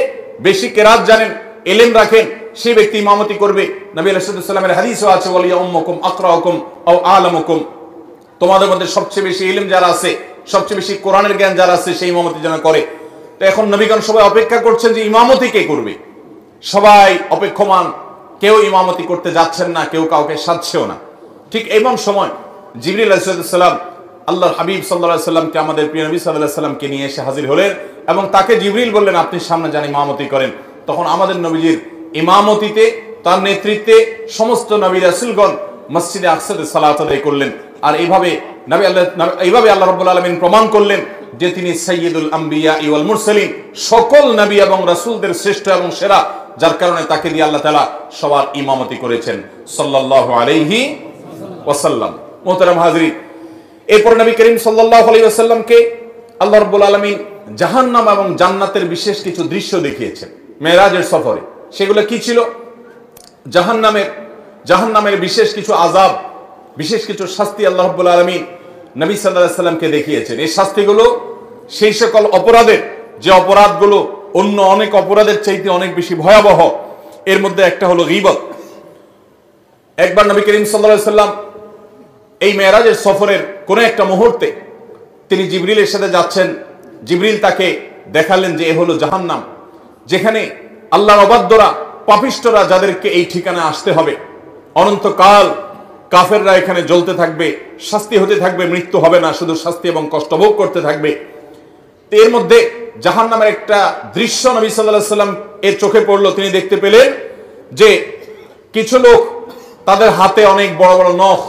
বেশি কেরাত জানেন, ইলম রাখেন, সেই ব্যক্তি ইমামতি করবে। নবী আলাইহিস সালামের হাদিসও আছে ওয়ালিয়া উম্মুকুম আকরাউকুম আও আলামুকুম, তোমাদের মধ্যে সবচেয়ে বেশি ইলম যারা আছে, সবচেয়ে বেশি কোরআনের জ্ঞান যারা আছে, সেই ইমামতি যেন করে। তো এখন নবীগণ সবাই অপেক্ষা করছেন যে ইমামতি কে করবে। সবাই অপেক্ষমান, কেউ ইমামতি করতে যাচ্ছেন না, কেউ কাউকে সাধছেও না। ঠিক এমন সময় জিবরিল আলাইহিস সালাম আল্লাহর হাবিব সাল্লাল্লাহু আলাইহি সাল্লামকে, আমাদের প্রিয় নবী সাল্লাল্লাহু আলাইহি সাল্লামকে নিয়ে এসে হাজির হলেন এবং তাকে জিবরিল বললেন, আপনি সামনে যান, ইমামতি করেন। তখন আমাদের নবীজির ইমামতিতে, তার নেতৃত্বে সমস্ত নবী রাসূলগণ মসজিদে আকসাতে সালাত আদায় করলেন। আর এইভাবে আল্লাহ রাব্বুল আলামিন প্রমাণ করলেন যে তিনি সাইয়্যিদুল আম্বিয়া ওয়াল মুরসালিন, সকল নবী এবং রাসূলদের শ্রেষ্ঠ এবং সেরা, যার কারণে তাকে দিয়ে আল্লাহ তাআলা সবার ইমামতি করেছেন সাল্লাল্লাহু আলাইহি ওয়াসাল্লাম। মুহতারাম হাজরিন, এরপর নবী করিম সাল্লাল্লাহু আলাইহি ওয়াসাল্লামকে আল্লাহ রাব্বুল আলামিন জাহান্নাম এবং জান্নাতের বিশেষ কিছু দৃশ্য দেখিয়েছেন মেরাজের সফরে। সেগুলো কি ছিল? জাহান্নামের বিশেষ কিছু আযাব, বিশেষ কিছু শাস্তি আল্লাহ রাব্বুল আলামিন নবী সাল্লাল্লাহু আলাইহি ওয়াসাল্লামকে দেখিয়েছেন। এই শাস্তিগুলো সেই সকল অপরাধের, যে অপরাধগুলো অন্য অনেক অপরাধের চাইতে অনেক বেশি ভয়াবহ। এর মধ্যে একটা হলো গীবত। একবার নবী করিম সাল্লাল্লাহু আলাইহি ওয়াসাল্লাম এই মেরাজের সফরের কোন একটা মুহূর্তে তিনি জিবরিলের সাথে যাচ্ছেন। জিবরিল তাকে দেখালেন যে এ হলো জাহান্নাম, যেখানে আল্লাহর অবাধ্যরা, পাপিষ্ঠরা, যাদেরকে এই ঠিকানায় আসতে হবে, অনন্তকাল কাফেররা এখানে জ্বলতে থাকবে, শাস্তি হতে থাকবে, মৃত্যু হবে না, শুধু শাস্তি এবং কষ্ট ভোগ করতে থাকবে। এর মধ্যে জাহান্নামের একটা দৃশ্য নবী সাল্লাল্লাহু আলাইহি ওয়াসাল্লাম এর চোখে পড়লো। তিনি দেখতে পেলেন যে কিছু লোক, তাদের হাতে অনেক বড় বড় নখ।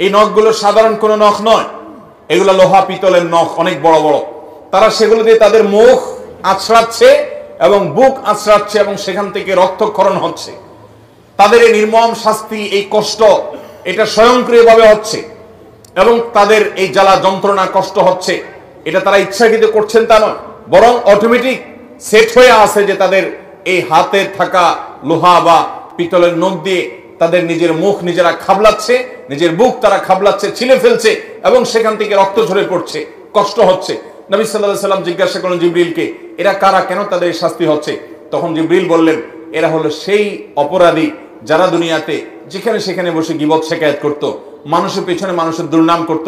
এই নখগুলো সাধারণ কোনো নখ নয়, এগুলো লোহা পিতলের নখ, অনেক বড় বড়। তারা সেগুলো দিয়ে তাদের মুখ আঁচড়াচ্ছে এবং বুক আঁচড়াচ্ছে এবং সেখান থেকে রক্তক্ষরণ হচ্ছে। তাদের এই নির্মম শাস্তি, এই কষ্ট, এটা স্বয়ংক্রিয়ভাবে হচ্ছে এবং তাদের এই জ্বালা যন্ত্রণা কষ্ট হচ্ছে, এটা তারা ইচ্ছাকৃত করছেন তা নয়, বরং অটোমেটিক সেট হয়ে আছে যে তাদের এই হাতে থাকা লোহা বা পিতলের নখ দিয়ে তাদের নিজের মুখ নিজেরা খাবলাচ্ছে, নিজের বুক তারা খাবলাচ্ছে, ছিলে ফেলছে এবং সেখান থেকে রক্ত ঝরে পড়ছে, কষ্ট হচ্ছে। নবী সাল্লাল্লাহু আলাইহি ওয়াসাল্লাম জিজ্ঞাসা করলেন জিবরিলকে, এরা কারা, কেন তাদের শাস্তি হচ্ছে? তখন জিবরিল বললেন, এরা হলো সেই অপরাধী যারা দুনিয়াতে যেখানে সেখানে বসে গীবত শিকায়াত করত, মানুষের পেছনে মানুষের দুর্নাম করত,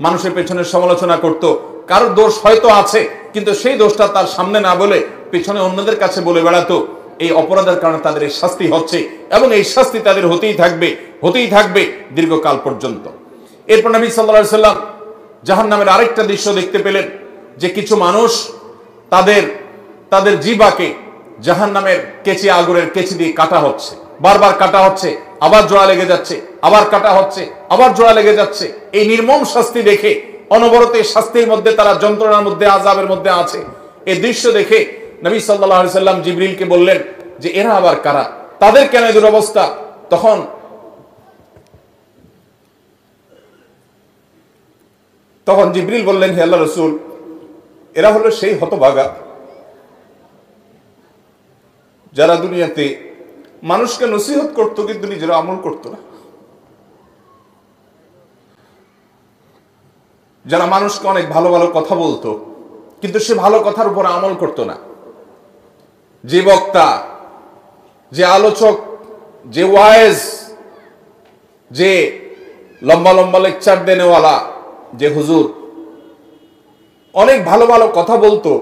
মানুষের পেছনে সমালোচনা করত। কারোর দোষ হয়তো আছে, কিন্তু সেই দোষটা তার সামনে না বলে পেছনে অন্যদের কাছে বলে বেড়াতো। এই অপরাধের কারণে তাদের এই শাস্তি হচ্ছে এবং এই শাস্তি তাদের হতেই থাকবে দীর্ঘকাল পর্যন্ত। এরপর নবী সাল্লাল্লাহু আলাইহি ওয়াসাল্লাম জাহান্নামের আরেকটা দৃশ্য দেখতে পেলেন যে কিছু মানুষ তাদের জিহ্বাকে জাহান্নামের কেচি, আগুনের কেচি দিয়ে কাটা হচ্ছে, বারবার কাটা হচ্ছে, আবার জোড়া লেগে যাচ্ছে, আবার কাটা হচ্ছে, আবার জোড়া লেগে যাচ্ছে। এই নির্মম শাস্তি দেখে, অনবরত এই শাস্তির মধ্যে তারা যন্ত্রণার মধ্যে, আযাবের মধ্যে আছে, এই দৃশ্য দেখে নবী সাল্লাল্লাহু আলাইহি ওয়াসাল্লাম জিবরিলকে বললেন যে এরা আবার কারা, তাদের কেন এই দুরবস্থা? তখন জিবরিল বললেন, হে আল্লাহর রাসূল, এরা হলো সেই হতভাগা যারা দুনিয়াতে মানুষকে নসিহত করতো কিন্তু নিজেরা আমল করতো না, যারা মানুষকে অনেক ভালো ভালো কথা বলতো কিন্তু সে ভালো কথার উপর আমল করতো না। যে বক্তা, যে আলোচক, যে ওয়াইজ, যে লম্বা লম্বা লেকচার দেনেওয়ালা, যে হুজুর অনেক ভালো ভালো কথা বলতো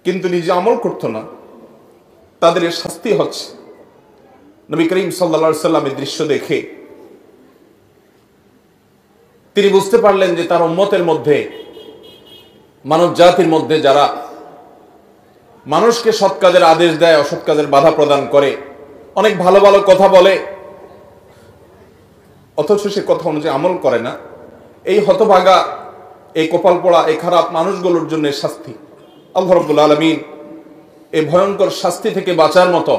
কিন্তু নিজে আমল করতো না, তাদের শাস্তি হচ্ছে। নবী করিম সাল্লাল্লাহু আলাইহি ওয়াসাল্লাম এই দৃশ্য দেখে তিনি বুঝতে পারলেন যে তার উম্মতের মধ্যে, মানব জাতির মধ্যে যারা মানুষকে সৎ কাজের আদেশ দেয়, অসৎ কাজের বাধা প্রদান করে, অনেক ভালো ভালো কথা বলে অথচ সে কথা অনুযায়ী আমল করে না, এই হতভাগা, এই কপাল পোড়া, এই খারাপ মানুষগুলোর জন্য শাস্তি। আল্লাহ রাব্বুল আলামিন এই ভয়ঙ্কর শাস্তি থেকে বাঁচার মতো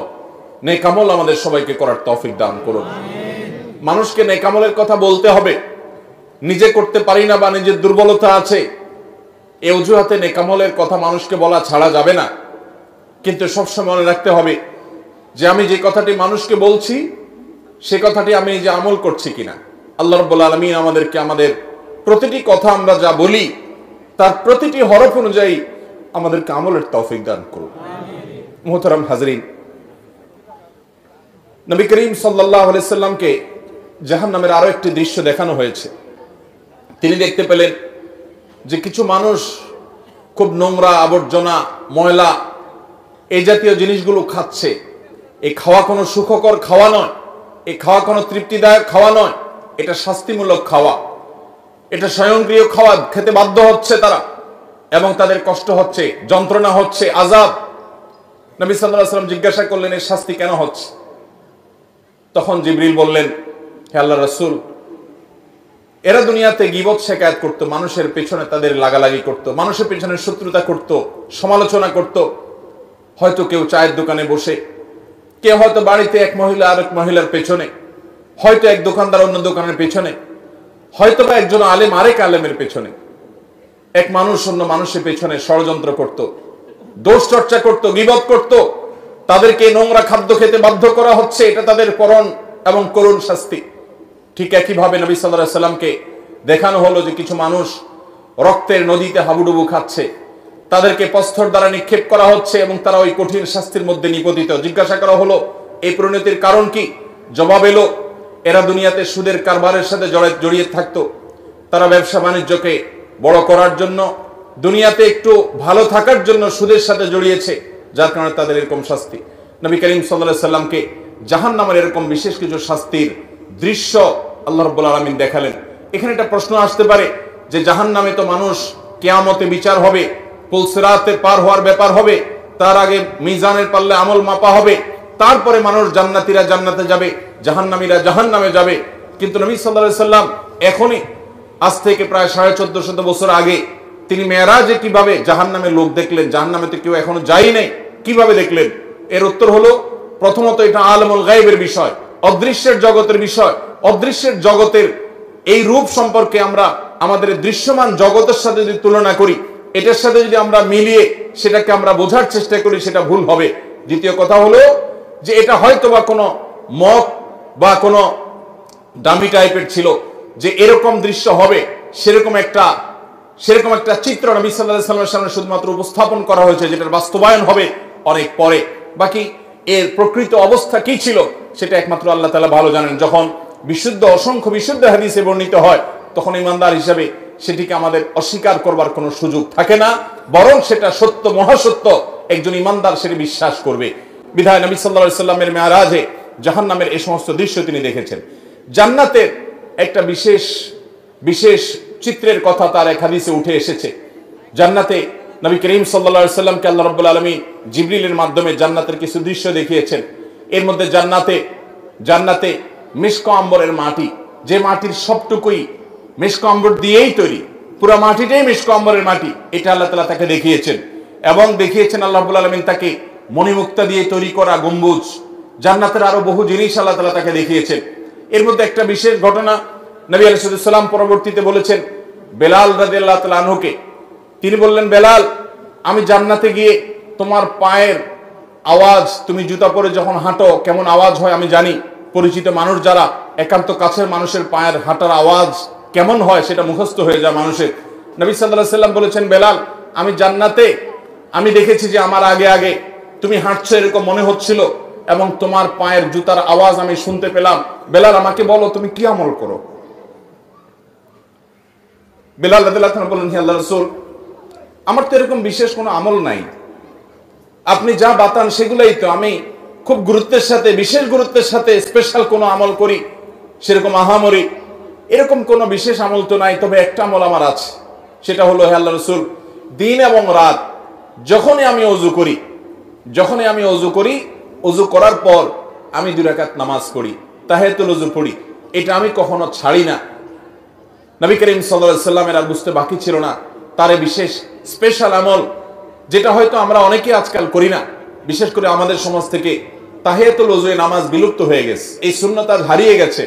নেক আমল আমাদের সবাইকে করার তৌফিক দান করুন। মানুষকে নেক আমলের কথা বলতে হবে, নিজে করতে পারি না বা নিজের দুর্বলতা আছে, এই অজুহাতে নেক আমলের কথা মানুষকে বলা ছাড়া যাবে না। কিন্তু সবসময় মনে রাখতে হবে যে আমি যে কথাটি মানুষকে বলছি সে কথাটি আমি নিজে আমল করছি কিনা। আল্লাহ রাব্বুল আলামিন আমাদেরকে আমাদের প্রতিটি কথা আমরা যা বলি তার প্রতিটি হরফ অনুযায়ী আমাদেরকে আমলের তৌফিক দান করুন। মুহতারাম হাজরিন, নবী করিম সাল্লাল্লাহু আলাইহি সাল্লামকে জাহান্নামের আরো একটি দৃশ্য দেখানো হয়েছে। তিনি দেখতে পেলেন যে কিছু মানুষ খুব নোংরা, আবর্জনা, ময়লা এই জাতীয় জিনিসগুলো খাচ্ছে। এই খাওয়া কোনো সুখকর খাওয়া নয়, এই খাওয়া কোনো তৃপ্তিদায়ক খাওয়া নয়, এটা শাস্তিমূলক খাওয়া, এটা স্বয়ংক্রিয় খাওয়া। খেতে বাধ্য হচ্ছে তারা এবং তাদের কষ্ট হচ্ছে, যন্ত্রণা হচ্ছে, আযাব। নবী সাল্লাল্লাহু আলাইহি ওয়াসাল্লাম জিজ্ঞাসা করলেন, এর শাস্তি কেন হচ্ছে? তখন জিবরিল বললেন, হে আল্লাহর রাসূল, এরা দুনিয়াতে গীবত শিকায়ত করত, মানুষের পেছনে তাদের লাগালাগি করত, মানুষের পেছনে শত্রুতা করত, সমালোচনা করত। হয়তো কেউ চায়ের দোকানে বসে, কেউ হয়তো বাড়িতে এক মহিলা আরেক মহিলার পেছনে, হয়তো এক দোকানদার অন্য দোকানের পেছনে, হয়তো বা একজন আলেম আরেক আলেমের পেছনে, এক মানুষ অন্য মানুষের পেছনে ষড়যন্ত্র করত, দোষ চর্চা করত, গীবত করত। তাদেরকে নোংরা খাদ্য খেতে বাধ্য করা হচ্ছে, এটা তাদের করণ এবং করুণ শাস্তি। ঠিক একইভাবে নবী সাল্লাল্লাহু আলাইহি ওয়াসাল্লামকে দেখানো হলো যে কিছু মানুষ রক্তের নদীতে হাবুডুবু খাচ্ছে, তাদেরকে প্রস্তর দ্বারা নিক্ষেপ করা হচ্ছে এবং তারা ওই কঠিন শাস্তির মধ্যে নিপতিত। জিজ্ঞাসা করা হলো, এই পরিণতির কারণ কি? জবাব এলো, এরা দুনিয়াতে সুদের কারবারের সাথে জড়িয়ে থাকতো। তারা ব্যবসা বাণিজ্যকে বড় করার জন্য, দুনিয়াতে একটু ভালো থাকার জন্য সুদের সাথে জড়িয়েছে, যার কারণে তাদের এরকম শাস্তি। নবী করিম সাল্লাল্লাহু আলাইহি ওয়াসাল্লামকে জাহান্নামের এরকম বিশেষ কিছু শাস্তির দৃশ্য আল্লাহ রাব্বুল আলামিন দেখালেন। এখানে একটা প্রশ্ন আসতে পারে যে জাহান্নামে তো মানুষ কিয়ামতে বিচার হবে, পুলসিরাতে পার হওয়ার ব্যাপার হবে, তার আগে মিজানের পাল্লে আমল মাপা হবে, তারপরে মানুষ জান্নাতীরা জান্নাতে যাবে, জাহান্নামীরা জাহান্নামে যাবে। কিন্তু নবী সাল্লাল্লাহু আলাইহি ওয়াসাল্লাম এখনই, আজ থেকে প্রায় 1450 বছর আগে, তিনি মেরাজে কিভাবে জাহান্নামের লোক দেখলেন? জাহান্নামে তো কেউ এখনো যায়ই নাই, কিভাবে দেখলেন? এর উত্তর হলো, প্রথমত এটা আলমুল গায়বের বিষয়, অদৃশ্যের জগতের বিষয়। অদৃশ্যের জগতের এই রূপ সম্পর্কে আমরা আমাদের দৃশ্যমান জগতের সাথে যদি তুলনা করি, এটার সাথে যদি আমরা মিলিয়ে সেটাকে আমরা বোঝার চেষ্টা করি, সেটা ভুল হবে। দ্বিতীয় কথা হলো যে এটা হয়তো বা কোনো মক বা কোনো ডামি টাইপের ছিল, যে এরকম দৃশ্য হবে, সেরকম একটা চিত্র নবী সাল্লাল্লাহু আলাইহি ওয়াসাল্লামের সামনে শুধুমাত্র উপস্থাপন করা হয়েছে, যেটার বাস্তবায়ন হবে অনেক পরে। বাকি এর প্রকৃত অবস্থা কি ছিল সেটা একমাত্র আল্লাহ তাআলা ভালো জানেন। যখন অসংখ্য বিশুদ্ধ হাদিসে বর্ণিত হয়, তখন ইমানদার হিসাবে সেটিকে আমাদের অস্বীকার করবার কোনো সুযোগ থাকে না, বরং সেটা সত্য, মহাসত্য। একজন ইমানদার সেটি বিশ্বাস করবে। বিধায় নবী সাল্লাল্লাহু আলাইহি ওয়াসাল্লামের মেরাজে জাহান্নামের এই সমস্ত দৃশ্য তিনি দেখেছেন। জান্নাতের একটা বিশেষ চিত্রের কথা তার এক হাদিসে উঠে এসেছে। জান্নাতে নবী করিম সাল্লাল্লাহু আলাইহি ওয়াসাল্লামকে আল্লাহ রাব্বুল আলামিন জিবরিলের মাধ্যমে জান্নাতের কিছু দৃশ্য দেখিয়েছেন। এর মধ্যে জান্নাতে মিশক আম্বরের মাটি, যে মাটির সবটুকুই মিশক আম্বর দিয়েই তৈরি, পুরো মাটিটাই মিশক আম্বরের মাটি, এটা আল্লাহ তাআলা তাকে দেখিয়েছেন। এবং দেখিয়েছেন আল্লাহ রাব্বুল আলামিন তাকে মণিমুক্তা দিয়ে তৈরি করা গম্বুজ। জান্নাতের আরো বহু জিনিস আল্লাহ তাআলা তাকে দেখিয়েছেন। এর মধ্যে একটা বিশেষ ঘটনা নবী আলাইহিস সালাম পরবর্তীতে বলেছেন বেলাল রাদিয়াল্লাহু তাআলা আনহুকে। তিনি বললেন, বেলাল, আমি জান্নাতে গিয়ে তোমার পায়ের আওয়াজ, তুমি জুতা পরে যখন হাঁটো কেমন আওয়াজ হয় আমি জানি। পরিচিত মানুষ যারা, একান্ত কাছের মানুষের পায়ের হাঁটার আওয়াজ কেমন হয় সেটা মুখস্থ হয়ে যায় মানুষের। নবী সাল্লাল্লাহু আলাইহি ওয়াসাল্লাম বলেছেন, বেলাল, আমি জান্নাতে আমি দেখেছি যে আমার আগে আগে তুমি হাঁটছো, এরকম মনে হচ্ছিল, এবং তোমার পায়ের জুতার আওয়াজ আমি শুনতে পেলাম। বেলাল, আমাকে বলো তুমি কি আমল করো? বেলাল রাদিয়াল্লাহু তাআলা বললেন, হে আল্লাহর রাসূল, আমার তো এরকম বিশেষ কোনো আমল নাই, আপনি যা বাতান সেগুলাই তো। আমি খুব গুরুত্বের সাথে, বিশেষ গুরুত্বের সাথে স্পেশাল কোনো আমল করি, সেরকম আহামরি এরকম কোনো বিশেষ আমল তো নাই। তবে একটা আমল আমার আছে, সেটা হলো, হে আল্লাহর রাসূল, দিন এবং রাত যখনই আমি ওযু করি, ওযু করার পর আমি 2 রাকাত নামাজ পড়ি, তাহিয়াতুল ওযু পড়ি, এটা আমি কখনো ছাড়ি না। নবী করিম সাল্লাল্লাহু আলাইহি ওয়াসাল্লামের আর বুঝতে বাকি ছিল না তার বিশেষ স্পেশাল আমল, যেটা হয়তো আমরা অনেকে আজকাল করি না। বিশেষ করে আমাদের সমাজ থেকে তাহিয়াতুল ওযুয়ে নামাজ বিলুপ্ত হয়ে গেছে, এই সুন্নাত আজ হারিয়ে গেছে।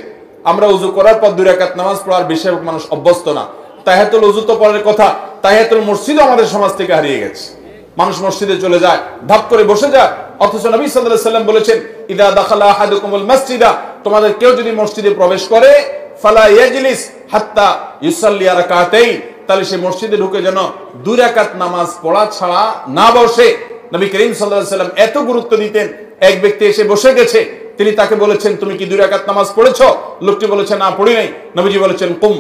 আমরা ওযু করার পর 2 রাকাত নামাজ পড়ার বেশিরভাগ মানুষ অভ্যস্ত না। তাহিয়াতুল ওযু তো পরের কথা, তাহিয়াতুল মসজিদও আমাদের সমাজ থেকে হারিয়ে গেছে। মানুষ মসজিদে চলে যায়, ধাপ করে বসে যায়, অথচ নবী সাল্লাল্লাহু আলাইহি ওয়াসাল্লাম বলেছেন, ইদা দাখালা আহাদুকুমুল মাসজিদা, তোমাদের কেউ যদি মসজিদে প্রবেশ করে, ফালা ইয়াজলিস হাত্তা ইউসাল্লি রাকাতাইন, তাহলে সে মসজিদে ঢুকে যেন 2 রাকাত নামাজ পড়া ছাড়া না বসে। নবী করিম সাল্লাল্লাহু আলাইহি ওয়াসাল্লাম এত গুরুত্ব দিতেন। এক ব্যক্তি এসে বসে গেছে, তিনি তাকে বলেছেন, তুমি কি 2 রাকাত নামাজ পড়েছো? লোকটি বলেছে, না পড়ি নাই। নবীজি বলেছেন, কুম,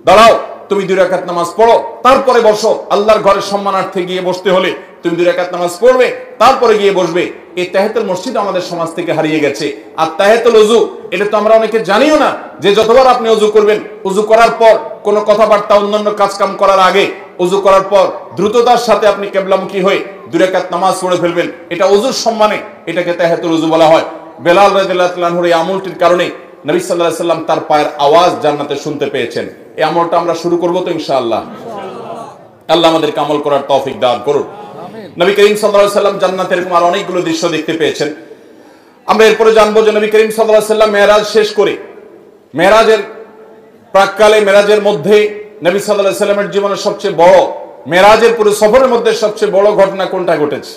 দাঁড়াও, তুমি 2 রাকাত নামাজ পড়ো, তারপরে বসো। আল্লাহর ঘরের সম্মানার্থে গিয়ে বসতে হলে তুমি 2 রাকাত নামাজ পড়বে, তারপরে গিয়ে বসবে। এই তাহিয়াতুল মসজিদ আমাদের সমাজ থেকে হারিয়ে গেছে। আর তাহিয়াতুল ওযু, এটা তো আমরা অনেকে জানিও না, যে যতবার আপনি ওযু করবেন, ওযু করার পর কোনো কথাবার্তা অন্যান্য কাজ কাম করার আগে, ওযু করার পর দ্রুততার সাথে আপনি কিবলামুখী হয়ে 2 রাকাত নামাজ পড়ে ফেলবেন। এটা ওযুর সম্মানে, এটাকে তাহিয়াতুল ওযু বলা হয়। বেলাল রাদিয়াল্লাহু তাআলা আনহুর এই আমলটির কারণে নবী সাল্লাল্লাহু আলাইহি সাল্লাম তার পায়ের আওয়াজ জান্নাতে শুনতে পেয়েছেন। এই আমলটা আমরা শুরু করব তো ইনশাআল্লাহ। আল্লাহ আমাদেরকে আমল করার তৌফিক দান করুন। নবী করিম সাল্লাল্লাহু আলাইহি সাল্লাম জান্নাতে এরকম আর অনেকগুলো দৃশ্য দেখতে পেয়েছেন। আমরা এরপরে জানবো যে নবী করিম সাল্লাল্লাহু আলাইহি সাল্লাম মেরাজ শেষ করে, মেরাজের প্রাককালে, মেরাজের মধ্যে নবী সাল্লাল্লাহু আলাইহি সাল্লামের জীবনের সবচেয়ে বড়, মেরাজের পুরো সফরের মধ্যে সবচেয়ে বড় ঘটনা কোনটা ঘটেছে?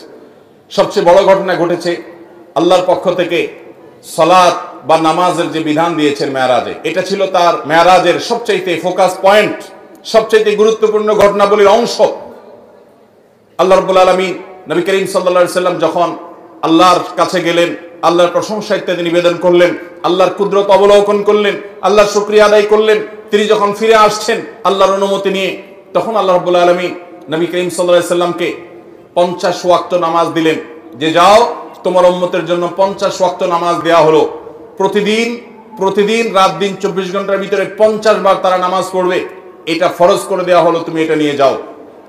সবচেয়ে বড় ঘটনা ঘটেছে আল্লাহর পক্ষ থেকে সালাত বা নামাজের যে বিধান দিয়েছেন মেরাজে। এটা ছিল তার মেরাজের সবচাইতে ফোকাস পয়েন্ট, সবচাইতে গুরুত্বপূর্ণ ঘটনাবলীর অংশ। আল্লাহ রাব্বুল আলামিন নবী করিম সাল্লাল্লাহু আলাইহি সাল্লাম যখন আল্লাহর কাছে গেলেন, আল্লাহর প্রশংসা ইত্যাদি নিবেদন করলেন, আল্লাহর কুদরত অবলোকন করলেন, আল্লাহর শুকরিয়া আদায় করলেন, তিনি যখন ফিরে আসছেন আল্লাহর অনুমতি নিয়ে, তখন আল্লাহ রাব্বুল আলামিন নবী করিম সাল্লাল্লাহু আলাইহি সাল্লামকে 50 ওয়াক্ত নামাজ দিলেন, যে যাও তোমার উম্মতের জন্য 50 ওয়াক্ত নামাজ দেয়া হলো। প্রতিদিন রাত দিন 24 ঘন্টার ভিতরে 50 বার তারা নামাজ পড়বে, এটা ফরজ করে দেওয়া হলো, তুমি এটা নিয়ে যাও।